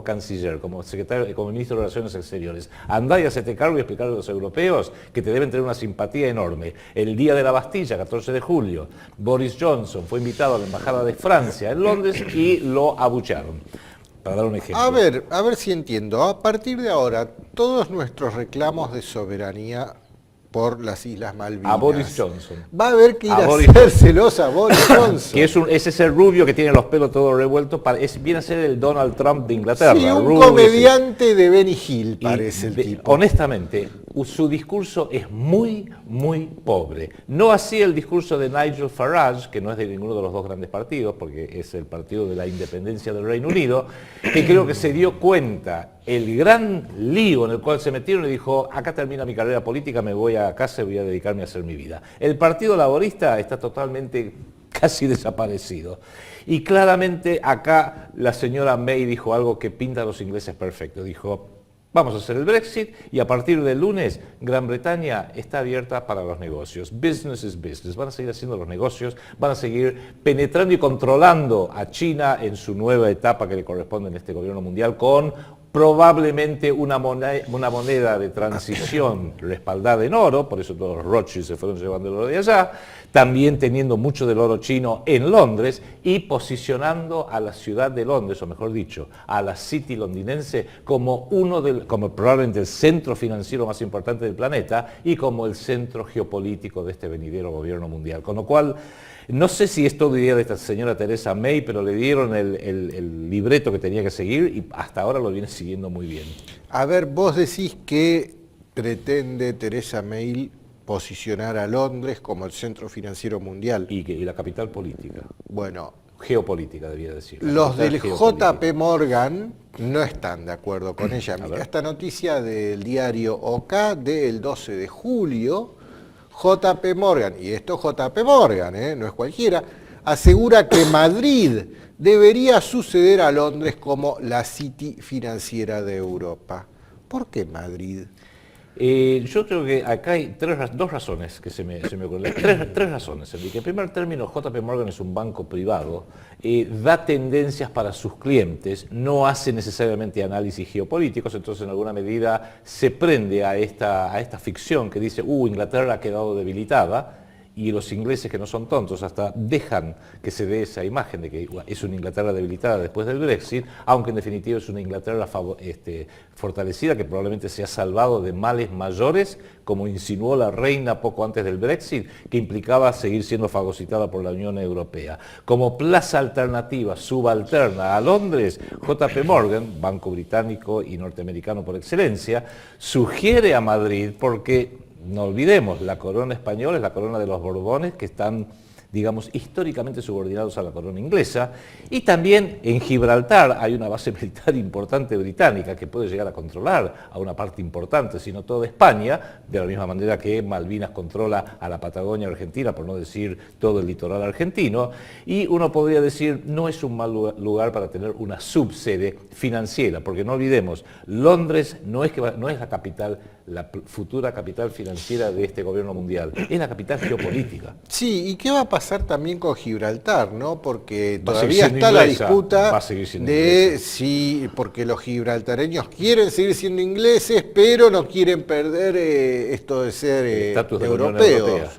canciller, como secretario, como ministro de Relaciones Exteriores. Andá y hacete cargo y explicarle a los europeos que te deben tener una simpatía enorme. El día de la Bastilla, 14 de julio, Boris Johnson fue invitado a la Embajada de Francia en Londres y lo abuchearon. Para dar un ejemplo. A ver si entiendo. A partir de ahora, todos nuestros reclamos de soberanía por las Islas Malvinas. A Boris Johnson. Va a haber que ir A a Boris hacérselos a Boris Johnson. Que es ese rubio que tiene los pelos todos revueltos, viene a ser el Donald Trump de Inglaterra. Sí, un rubio, comediante de Benny Hill Y parece el tipo. honestamente, su discurso es muy, muy pobre. No así el discurso de Nigel Farage, que no es de ninguno de los dos grandes partidos, porque es el partido de la independencia del Reino Unido, que creo que se dio cuenta el gran lío en el cual se metieron y dijo, acá termina mi carrera política, me voy a casa y voy a dedicarme a hacer mi vida. El Partido Laborista está totalmente casi desaparecido. Y claramente acá la señora May dijo algo que pinta a los ingleses perfecto. Dijo, vamos a hacer el Brexit y a partir del lunes Gran Bretaña está abierta para los negocios. Business is business. Van a seguir haciendo los negocios, van a seguir penetrando y controlando a China en su nueva etapa que le corresponde en este gobierno mundial con probablemente una moneda de transición respaldada en oro, por eso todos los Rothschild se fueron llevando el oro de allá, también teniendo mucho del oro chino en Londres y posicionando a la ciudad de Londres, o mejor dicho, a la City londinense como como probablemente el centro financiero más importante del planeta y como el centro geopolítico de este venidero gobierno mundial. Con lo cual, no sé si es todo idea de esta señora Theresa May, pero le dieron el libreto que tenía que seguir y hasta ahora lo viene siguiendo muy bien. A ver, vos decís que pretende Theresa May posicionar a Londres como el centro financiero mundial. Y la capital política. Bueno, Geopolítica, debía decir. los del Geopolítica. JP Morgan no están de acuerdo con ella. Mira ver. esta noticia del diario OK del 12 de julio. JP Morgan, y esto JP Morgan, no es cualquiera, asegura que Madrid debería suceder a Londres como la City financiera de Europa. ¿Por qué Madrid? Yo creo que acá hay dos razones que se me ocurren. Tres razones, Enrique. En primer término, JP Morgan es un banco privado, da tendencias para sus clientes, no hace necesariamente análisis geopolíticos, entonces en alguna medida se prende a esta ficción que dice, Inglaterra ha quedado debilitada, y los ingleses que no son tontos hasta dejan que se dé esa imagen de que es una Inglaterra debilitada después del Brexit, aunque en definitiva es una Inglaterra fortalecida que probablemente se ha salvado de males mayores, como insinuó la reina poco antes del Brexit, que implicaba seguir siendo fagocitada por la Unión Europea. Como plaza alternativa, subalterna a Londres, JP Morgan, banco británico y norteamericano por excelencia, sugiere a Madrid porque no olvidemos, la corona española es la corona de los Borbones, que están, digamos, históricamente subordinados a la corona inglesa, y también en Gibraltar hay una base militar importante británica que puede llegar a controlar a una parte importante, si no toda España, de la misma manera que Malvinas controla a la Patagonia argentina, por no decir todo el litoral argentino, y uno podría decir, no es un mal lugar para tener una subsede financiera, porque no olvidemos, Londres no es la capital, la futura capital financiera de este gobierno mundial, es la capital geopolítica. Sí, ¿y qué va a pasar también con Gibraltar, no? Porque Va a seguir todavía siendo está la inglesa, disputa va a seguir siendo de inglesa. si, porque los gibraltareños quieren seguir siendo ingleses, pero no quieren perder esto de ser Estatus de la Unión europeos. Europea.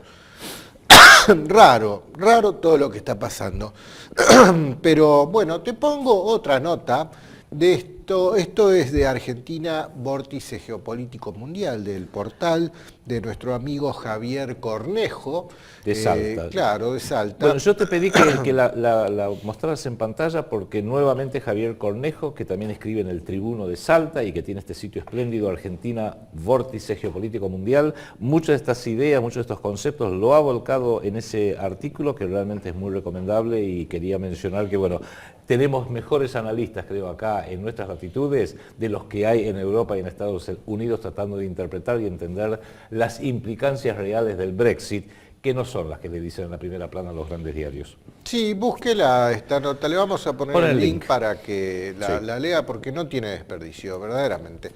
Raro todo lo que está pasando. Pero bueno, te pongo otra nota de esto. Esto es de Argentina, Vórtice Geopolítico Mundial, del portal de nuestro amigo Javier Cornejo. De Salta. Claro, de Salta. Bueno, yo te pedí que la mostraras en pantalla porque nuevamente Javier Cornejo, que también escribe en el Tribuno de Salta y que tiene este sitio espléndido, Argentina, Vórtice Geopolítico Mundial, muchas de estas ideas, muchos de estos conceptos lo ha volcado en ese artículo que realmente es muy recomendable, y quería mencionar que, bueno, tenemos mejores analistas, creo, acá en nuestras latitudes de los que hay en Europa y en Estados Unidos tratando de interpretar y entender las implicancias reales del Brexit, que no son las que le dicen en la primera plana a los grandes diarios. Sí, búsquela esta nota, le vamos a poner Pon el el link link para que Sí. la lea, porque no tiene desperdicio, verdaderamente.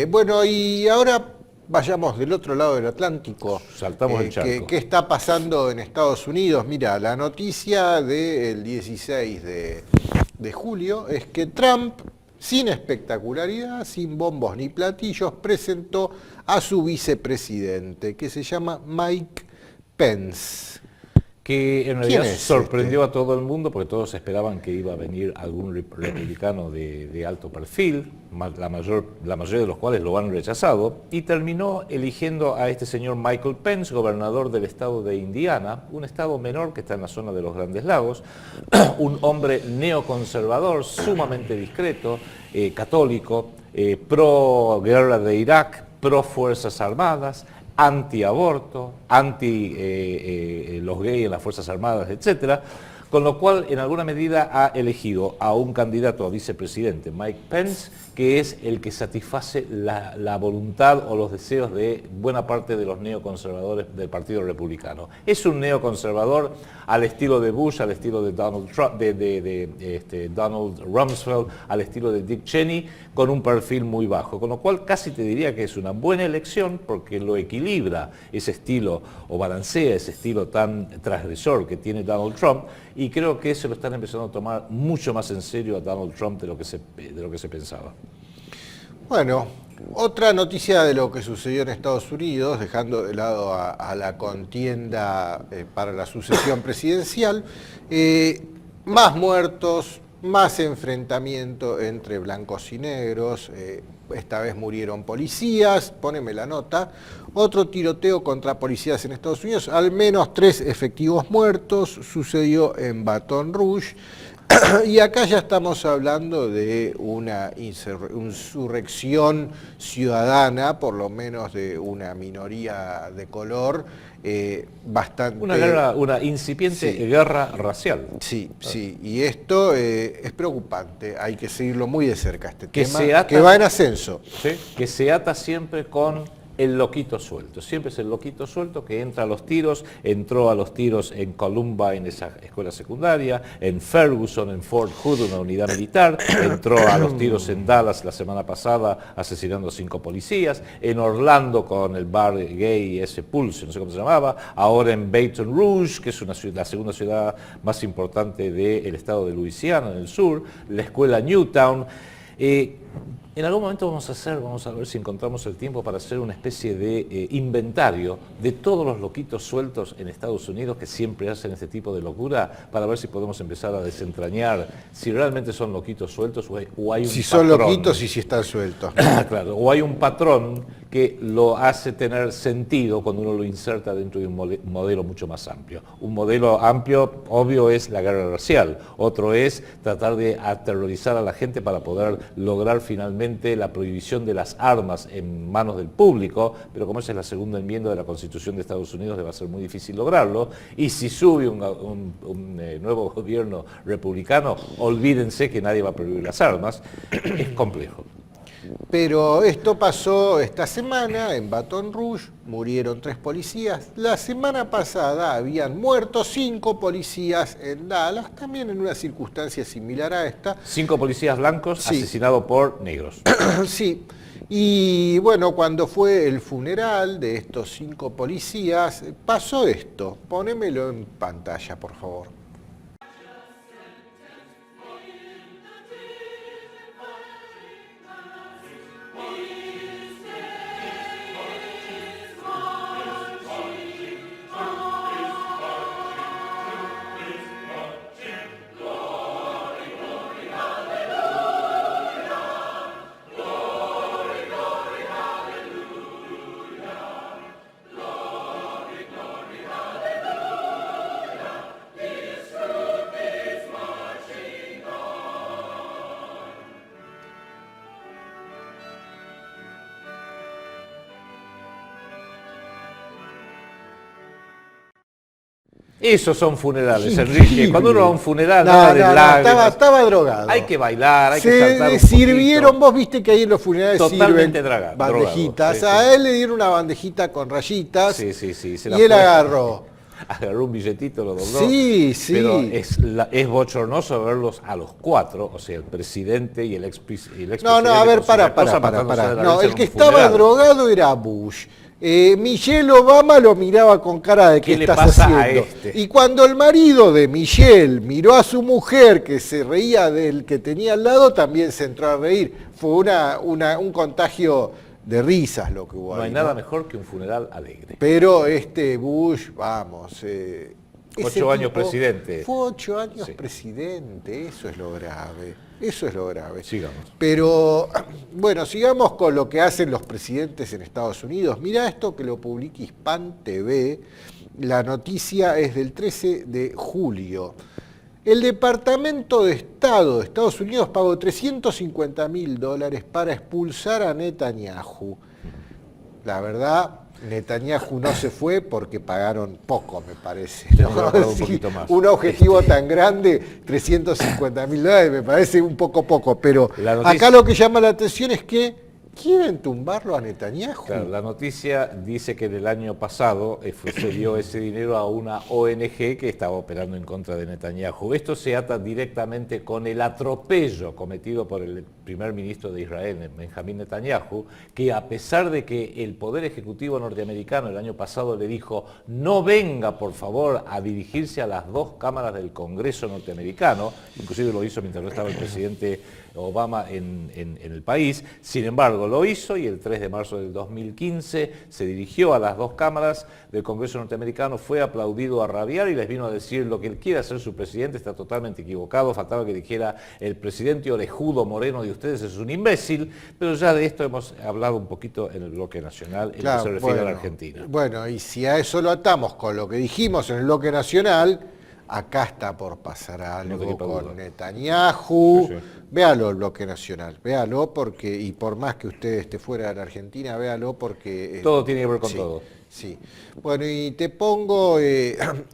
Bueno, y ahora vayamos del otro lado del Atlántico. Saltamos el charco. ¿Qué está pasando en Estados Unidos? Mira, la noticia del 16 de julio es que Trump, sin espectacularidad, sin bombos ni platillos, presentó a su vicepresidente, que se llama Mike Pence. Que en ¿Quién realidad es sorprendió a todo el mundo porque todos esperaban que iba a venir algún republicano de alto perfil, la mayoría de los cuales lo han rechazado, y terminó eligiendo a este señor Michael Pence, gobernador del estado de Indiana, un estado menor que está en la zona de los Grandes Lagos, un hombre neoconservador, sumamente discreto, católico, pro guerra de Irak, pro fuerzas armadas, anti-aborto, anti los gays en las Fuerzas Armadas, etcétera, con lo cual en alguna medida ha elegido a un candidato a vicepresidente, Mike Pence, que es el que satisface la voluntad o los deseos de buena parte de los neoconservadores del Partido Republicano. Es un neoconservador al estilo de Bush, al estilo de Donald Trump, Donald Rumsfeld, al estilo de Dick Cheney, con un perfil muy bajo, con lo cual casi te diría que es una buena elección porque lo equilibra ese estilo o balancea ese estilo tan transgresor que tiene Donald Trump, y creo que se lo están empezando a tomar mucho más en serio a Donald Trump de lo que se pensaba. Bueno, otra noticia de lo que sucedió en Estados Unidos, dejando de lado a la contienda para la sucesión presidencial, más muertos, más enfrentamiento entre blancos y negros, esta vez murieron policías, poneme la nota, otro tiroteo contra policías en Estados Unidos, al menos 3 efectivos muertos, sucedió en Baton Rouge. Y acá ya estamos hablando de una insurrección ciudadana, por lo menos de una minoría de color, bastante... Una incipiente guerra racial. Sí, sí, y esto es preocupante, hay que seguirlo muy de cerca este tema, ata, que va en ascenso. ¿sí? Que se ata siempre con el loquito suelto, siempre es el loquito suelto que entra a los tiros, entró a los tiros en Columbine, esa escuela secundaria, en Ferguson, en Fort Hood, una unidad militar, entró a los tiros en Dallas la semana pasada asesinando a 5 policías, en Orlando con el bar gay ese Pulse, no sé cómo se llamaba, ahora en Baton Rouge, que es la segunda ciudad más importante del estado de Luisiana, en el sur, la escuela Newtown. En algún momento vamos a ver si encontramos el tiempo para hacer una especie de inventario de todos los loquitos sueltos en Estados Unidos que siempre hacen este tipo de locura, para ver si podemos empezar a desentrañar si realmente son loquitos sueltos o hay un patrón. Si son loquitos y si están sueltos. Claro, o hay un patrón que lo hace tener sentido cuando uno lo inserta dentro de un modelo mucho más amplio. Un modelo amplio, obvio, es la guerra racial. Otro es tratar de aterrorizar a la gente para poder lograr finalmente la prohibición de las armas en manos del público, pero como esa es la segunda enmienda de la Constitución de Estados Unidos, va a ser muy difícil lograrlo. Y si sube un nuevo gobierno republicano, olvídense que nadie va a prohibir las armas. Es complejo. Pero esto pasó esta semana en Baton Rouge, murieron 3 policías. La semana pasada habían muerto 5 policías en Dallas, también en una circunstancia similar a esta. 5 policías blancos asesinados por negros. Sí, y bueno, cuando fue el funeral de estos 5 policías, pasó esto. Ponémelo en pantalla, por favor. Esos son funerales, Enrique. Cuando uno va a un funeral, No, nada de no, no, lágrimas. estaba drogado. Hay que bailar, hay que Se saltar un sirvieron, poquito. vos viste que ahí en los funerales Totalmente sirven bandejitas. drogado, sí, A él le dieron una bandejita con rayitas Sí, sí, sí. Se y la él fue. agarró. Agarró un billetito, lo dobló. Sí, sí. Pero es bochornoso verlos a los cuatro, o sea, el presidente y el expresidente. No, a ver, con sus esposas para. matándose de la No, risa el en que un estaba funeral. drogado era Bush. Michelle Obama lo miraba con cara de ¿Qué ¿qué le estás pasa a haciendo? este? Y cuando el marido de Michelle miró a su mujer que se reía del que tenía al lado, también se entró a reír. Fue un contagio de risas lo que hubo No ahí. hay nada mejor que un funeral alegre. Pero Bush, vamos. 8 años presidente. Fue 8 años Sí. presidente, eso es lo grave. Eso es lo grave. Sigamos. Pero, bueno, sigamos con lo que hacen los presidentes en Estados Unidos. Mirá esto que lo publica Hispan TV. La noticia es del 13 de julio. El Departamento de Estado de Estados Unidos pagó $350.000 para expulsar a Netanyahu. La verdad, Netanyahu no se fue porque pagaron poco, me parece. Tendría que haber pagado un poquito más. Un objetivo tan grande, $350.000, me parece un poco, pero La noticia- acá lo que llama la atención es que quieren tumbarlo a Netanyahu. Claro, la noticia dice que en el año pasado se dio ese dinero a una ONG que estaba operando en contra de Netanyahu. Esto se ata directamente con el atropello cometido por el primer ministro de Israel, Benjamín Netanyahu, que a pesar de que el Poder Ejecutivo norteamericano el año pasado le dijo no venga por favor a dirigirse a las dos cámaras del Congreso norteamericano, inclusive lo hizo mientras no estaba el presidente Obama en el país, sin embargo lo hizo y el 3 de marzo del 2015 se dirigió a las dos cámaras del Congreso norteamericano, fue aplaudido a rabiar y les vino a decir lo que él quiere hacer su presidente está totalmente equivocado, faltaba que dijera el presidente orejudo moreno de ustedes es un imbécil, pero ya de esto hemos hablado un poquito en el bloque nacional en lo que se refiere a la Argentina. Bueno, y si a eso lo atamos con lo que dijimos en el bloque nacional, acá está por pasar No te algo quepa con duda. Netanyahu. Sí, sí. Véalo el bloque nacional, véalo porque, y por más que usted esté fuera de la Argentina, véalo porque... Todo tiene que ver con sí, todo. Sí. Bueno, y te pongo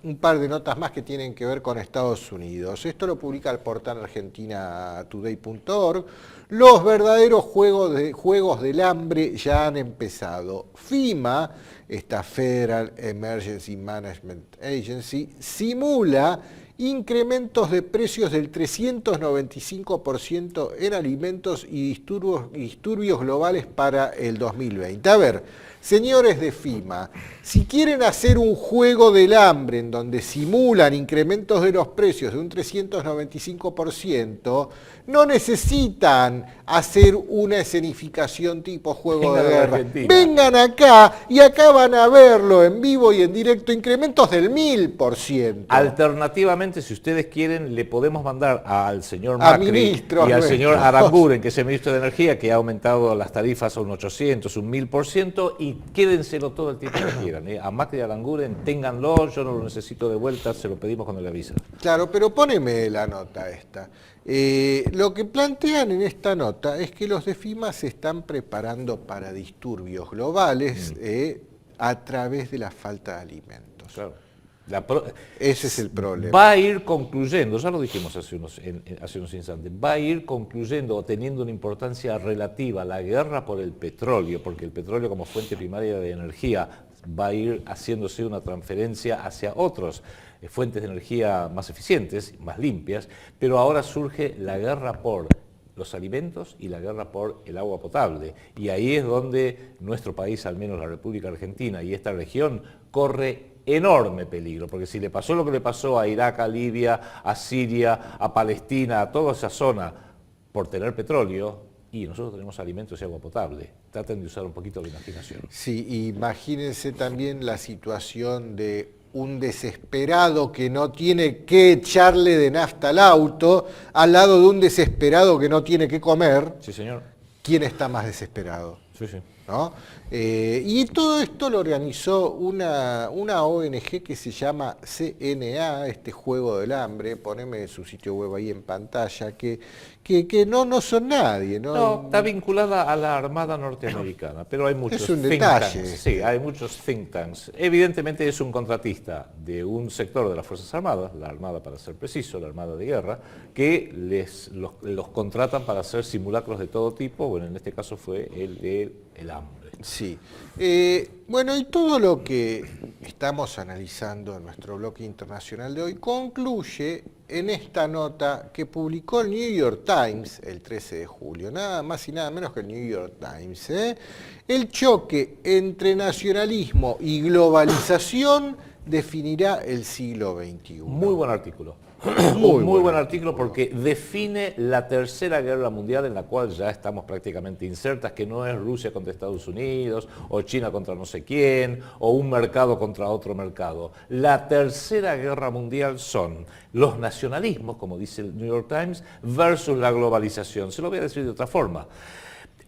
un par de notas más que tienen que ver con Estados Unidos. Esto lo publica el portal argentinatoday.org. Los verdaderos juegos del hambre ya han empezado. FEMA, esta Federal Emergency Management Agency, simula incrementos de precios del 395% en alimentos y disturbios globales para el 2020. A ver, señores de FEMA, si quieren hacer un juego del hambre en donde simulan incrementos de los precios de un 395%, no necesitan hacer una escenificación tipo juego de Vengan a la guerra. Argentina. Vengan acá y acá van a verlo en vivo y en directo, incrementos del 1000%. Alternativamente, si ustedes quieren, le podemos mandar al señor A Macri ministros y al nuestros. señor Aranguren, que es el ministro de Energía, que ha aumentado las tarifas a un 800, un 1000%, y quédenselo todo el tiempo que quieran. A Macri y Aranguren, ténganlo, yo no lo necesito de vuelta, se lo pedimos cuando le avisa. Claro, pero poneme la nota esta. Lo que plantean en esta nota es que los de FEMA se están preparando para disturbios globales a través de la falta de alimentos. Claro. Ese es el problema. Va a ir concluyendo, ya lo dijimos hace unos instantes, va a ir concluyendo o teniendo una importancia relativa la guerra por el petróleo, porque el petróleo como fuente primaria de energía va a ir haciéndose una transferencia hacia otros fuentes de energía más eficientes, más limpias, pero ahora surge la guerra por los alimentos y la guerra por el agua potable. Y ahí es donde nuestro país, al menos la República Argentina y esta región, corre enorme peligro, porque si le pasó lo que le pasó a Irak, a Libia, a Siria, a Palestina, a toda esa zona, por tener petróleo, y nosotros tenemos alimentos y agua potable. Traten de usar un poquito de imaginación. Sí, imagínense también la situación de un desesperado que no tiene que echarle de nafta al auto, al lado de un desesperado que no tiene que comer. Sí, señor. ¿Quién está más desesperado? Sí, sí. ¿no? Y todo esto lo organizó una ONG que se llama CNA, este Juego del Hambre, poneme su sitio web ahí en pantalla, que no son nadie, ¿no? No, está vinculada a la Armada norteamericana, pero hay muchos Es un think detalle. tanks. Sí, hay muchos think tanks. Evidentemente es un contratista de un sector de las Fuerzas Armadas, la Armada para ser preciso, la Armada de Guerra, que los contratan para hacer simulacros de todo tipo. Bueno, en este caso fue el del hambre. Sí. Bueno, y todo lo que estamos analizando en nuestro bloque internacional de hoy concluye en esta nota que publicó el New York Times el 13 de julio, nada más y nada menos que el New York Times. El choque entre nacionalismo y globalización definirá el siglo XXI. Muy buen artículo. Muy buen artículo porque define la tercera guerra mundial en la cual ya estamos prácticamente insertas, que no es Rusia contra Estados Unidos, o China contra no sé quién, o un mercado contra otro mercado. La tercera guerra mundial son los nacionalismos, como dice el New York Times, versus la globalización. Se lo voy a decir de otra forma.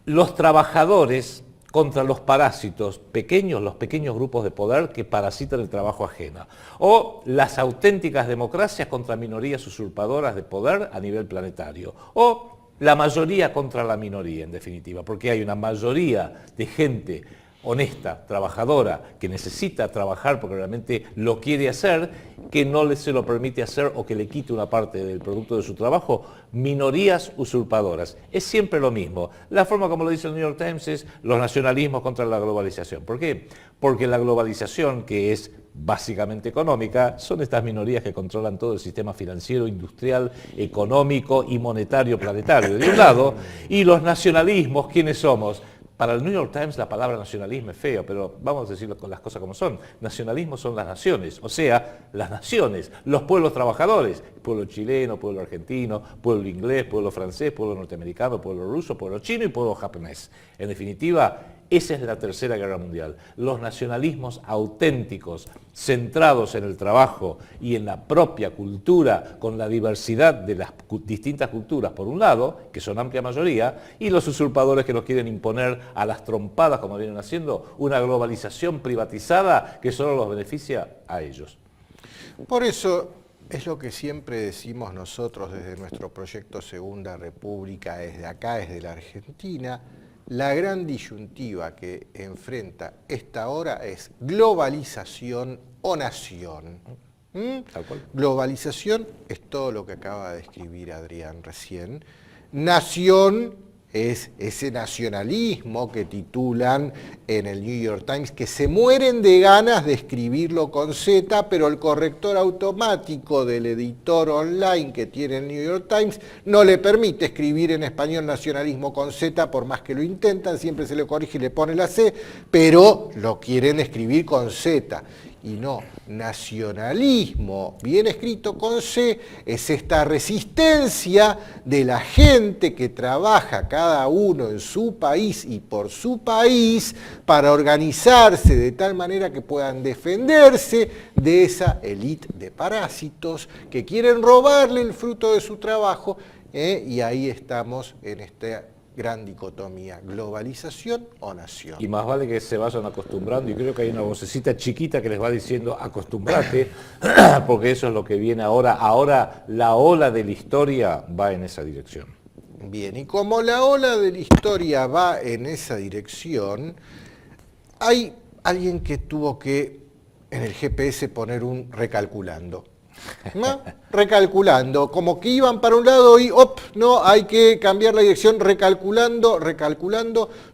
Los trabajadores contra los parásitos pequeños, los pequeños grupos de poder que parasitan el trabajo ajeno. O las auténticas democracias contra minorías usurpadoras de poder a nivel planetario. O la mayoría contra la minoría, en definitiva, porque hay una mayoría de gente honesta, trabajadora, que necesita trabajar porque realmente lo quiere hacer, que no se lo permite hacer o que le quite una parte del producto de su trabajo, minorías usurpadoras. Es siempre lo mismo. La forma como lo dice el New York Times es los nacionalismos contra la globalización. ¿Por qué? Porque la globalización, que es básicamente económica, son estas minorías que controlan todo el sistema financiero, industrial, económico y monetario planetario, de un lado, y los nacionalismos, ¿quiénes somos? Para el New York Times la palabra nacionalismo es feo, pero vamos a decirlo con las cosas como son. Nacionalismo son las naciones, o sea, las naciones, los pueblos trabajadores, pueblo chileno, pueblo argentino, pueblo inglés, pueblo francés, pueblo norteamericano, pueblo ruso, pueblo chino y pueblo japonés. En definitiva, esa es la tercera guerra mundial. Los nacionalismos auténticos, centrados en el trabajo y en la propia cultura, con la diversidad de las distintas culturas, por un lado, que son amplia mayoría, y los usurpadores que nos quieren imponer a las trompadas, como vienen haciendo, una globalización privatizada que solo los beneficia a ellos. Por eso es lo que siempre decimos nosotros desde nuestro proyecto Segunda República, desde acá, desde la Argentina. La gran disyuntiva que enfrenta esta hora es globalización o nación. Tal cual. Globalización es todo lo que acaba de describir Adrián recién. Nación es ese nacionalismo que titulan en el New York Times, que se mueren de ganas de escribirlo con Z, pero el corrector automático del editor online que tiene el New York Times no le permite escribir en español nacionalismo con Z, por más que lo intentan, siempre se le corrige y le pone la C, pero lo quieren escribir con Z. Y no, nacionalismo, bien escrito con C, es esta resistencia de la gente que trabaja cada uno en su país y por su país para organizarse de tal manera que puedan defenderse de esa élite de parásitos que quieren robarle el fruto de su trabajo, y ahí estamos en esta gran dicotomía, globalización o nación. Y más vale que se vayan acostumbrando, y creo que hay una vocecita chiquita que les va diciendo acostúmbrate, porque eso es lo que viene ahora. Ahora la ola de la historia va en esa dirección. Bien, y como la ola de la historia va en esa dirección, hay alguien que tuvo que en el GPS poner un recalculando. ¿No? Recalculando, como que iban para un lado y no, hay que cambiar la dirección, recalculando.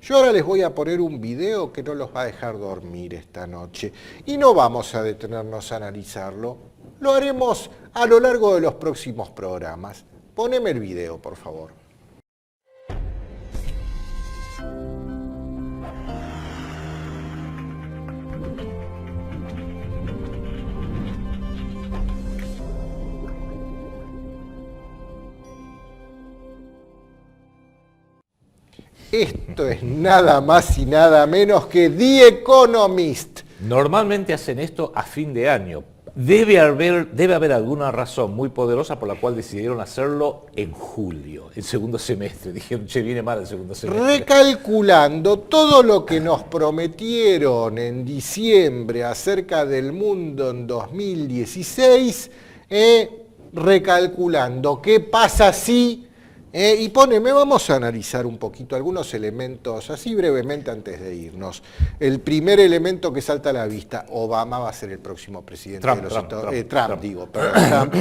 Yo ahora les voy a poner un video que no los va a dejar dormir esta noche y no vamos a detenernos a analizarlo, lo haremos a lo largo de los próximos programas. Poneme el video, por favor. Esto es nada más y nada menos que The Economist. Normalmente hacen esto a fin de año. Debe haber alguna razón muy poderosa por la cual decidieron hacerlo en julio, el segundo semestre. Dijeron, che, viene mal el segundo semestre. Recalculando todo lo que nos prometieron en diciembre acerca del mundo en 2016, recalculando qué pasa si... vamos a analizar un poquito algunos elementos, así brevemente antes de irnos. El primer elemento que salta a la vista, Obama va a ser el próximo presidente de los Estados Unidos. Trump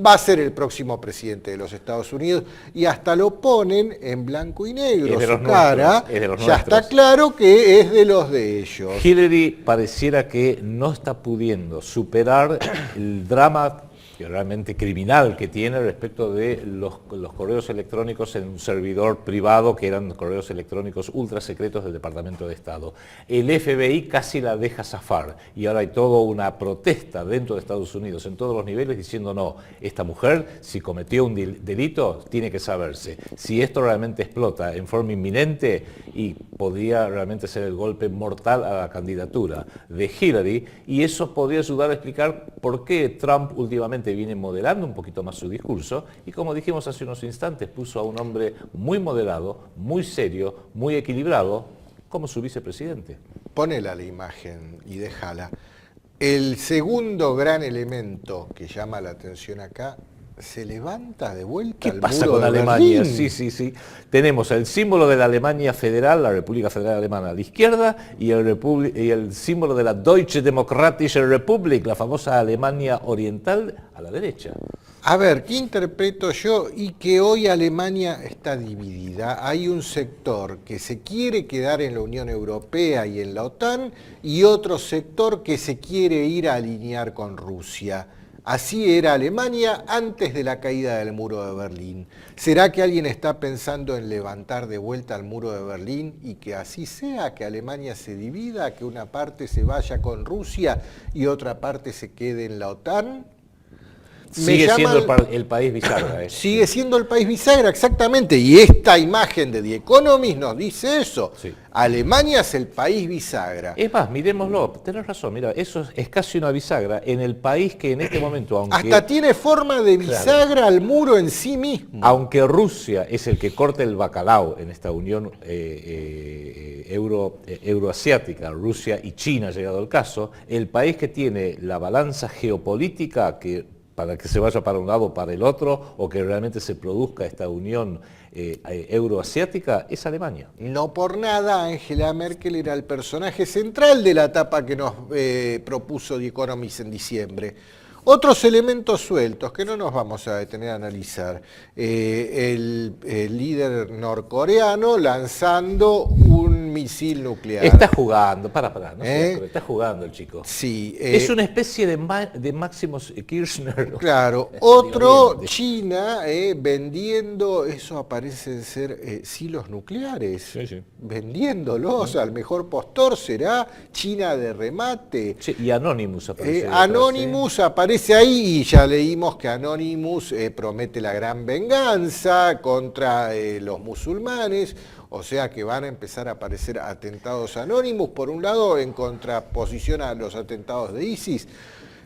va a ser el próximo presidente de los Estados Unidos y hasta lo ponen en blanco y negro. Su cara ya está claro que es de los de ellos. Hillary pareciera que no está pudiendo superar el drama realmente criminal que tiene respecto de los correos electrónicos en un servidor privado que eran correos electrónicos ultra secretos del Departamento de Estado. El FBI casi la deja zafar y ahora hay toda una protesta dentro de Estados Unidos en todos los niveles diciendo no, esta mujer si cometió un delito tiene que saberse. Si esto realmente explota en forma inminente y podría realmente ser el golpe mortal a la candidatura de Hillary y eso podría ayudar a explicar por qué Trump últimamente viene moderando un poquito más su discurso y como dijimos hace unos instantes, puso a un hombre muy moderado, muy serio, muy equilibrado como su vicepresidente. Ponela la imagen y déjala. El segundo gran elemento que llama la atención acá, se levanta de vuelta ¿Qué pasa con Alemania? Sí. Tenemos el símbolo de la Alemania federal, la República Federal Alemana a la izquierda, y el símbolo de la Deutsche Demokratische Republik, la famosa Alemania oriental, a la derecha. A ver, ¿qué interpreto yo? Y que hoy Alemania está dividida. Hay un sector que se quiere quedar en la Unión Europea y en la OTAN, y otro sector que se quiere ir a alinear con Rusia. Así era Alemania antes de la caída del muro de Berlín. ¿Será que alguien está pensando en levantar de vuelta el muro de Berlín y que así sea, que Alemania se divida, que una parte se vaya con Rusia y otra parte se quede en la OTAN? Sigue siendo el país bisagra. Sigue siendo el país bisagra, exactamente. Y esta imagen de The Economist nos dice eso. Sí. Alemania es el país bisagra. Es más, miremoslo, tenés razón, mira, eso es casi una bisagra en el país que en este momento, aunque... Hasta tiene forma de bisagra al muro en sí mismo. Aunque Rusia es el que corta el bacalao en esta unión euroasiática, Rusia y China, llegado el caso, el país que tiene la balanza geopolítica para que se vaya para un lado o para el otro, o que realmente se produzca esta unión euroasiática, es Alemania. No por nada, Angela Merkel era el personaje central de la etapa que nos propuso The Economist en diciembre. Otros elementos sueltos que no nos vamos a detener a analizar. El líder norcoreano lanzando un misil nuclear. Está jugando, no sé, está jugando el chico. Sí. Es una especie de Máximos Kirchner. Claro. Otro, China, vendiendo, eso aparecen ser silos nucleares. Sí. Vendiéndolos al mejor postor, será China de remate. Sí, y Anonymous aparece. Anonymous aparece ahí y ya leímos que Anonymous promete la gran venganza contra los musulmanes, o sea que van a empezar a aparecer atentados anónimos, por un lado en contraposición a los atentados de ISIS.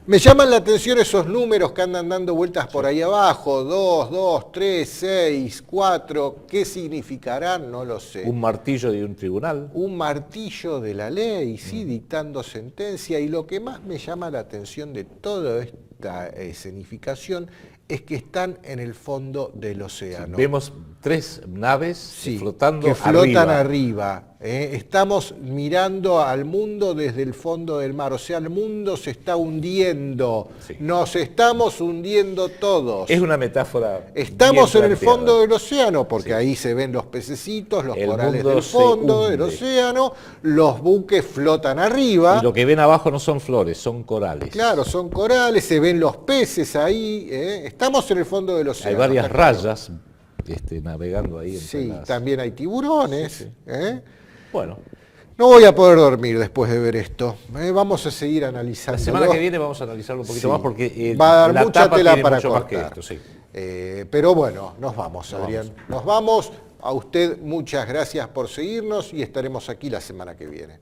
Me llaman la atención esos números que andan dando vueltas por ahí abajo, 2, 3, 6, 4, ¿qué significarán? No lo sé. Un martillo de un tribunal. Un martillo de la ley, sí, dictando sentencia, y lo que más me llama la atención de toda esta escenificación es que están en el fondo del océano. Vemos 3 naves flotando que flotan arriba. Estamos mirando al mundo desde el fondo del mar, o sea, el mundo se está hundiendo, nos estamos hundiendo todos. Es una metáfora. Estamos en el fondo del océano, porque ahí se ven los pececitos, los corales del fondo del océano, los buques flotan arriba. Y lo que ven abajo no son flores, son corales. Claro, son corales, se ven los peces ahí, estamos en el fondo del océano. Hay varias rayas navegando ahí. Sí, también hay tiburones. Bueno. No voy a poder dormir después de ver esto. Vamos a seguir analizando. La semana que viene vamos a analizarlo un poquito más porque va a dar mucha tela para mucho cortar. Más que esto, sí. Pero bueno, nos vamos, Adrián. Nos vamos. A usted muchas gracias por seguirnos y estaremos aquí la semana que viene.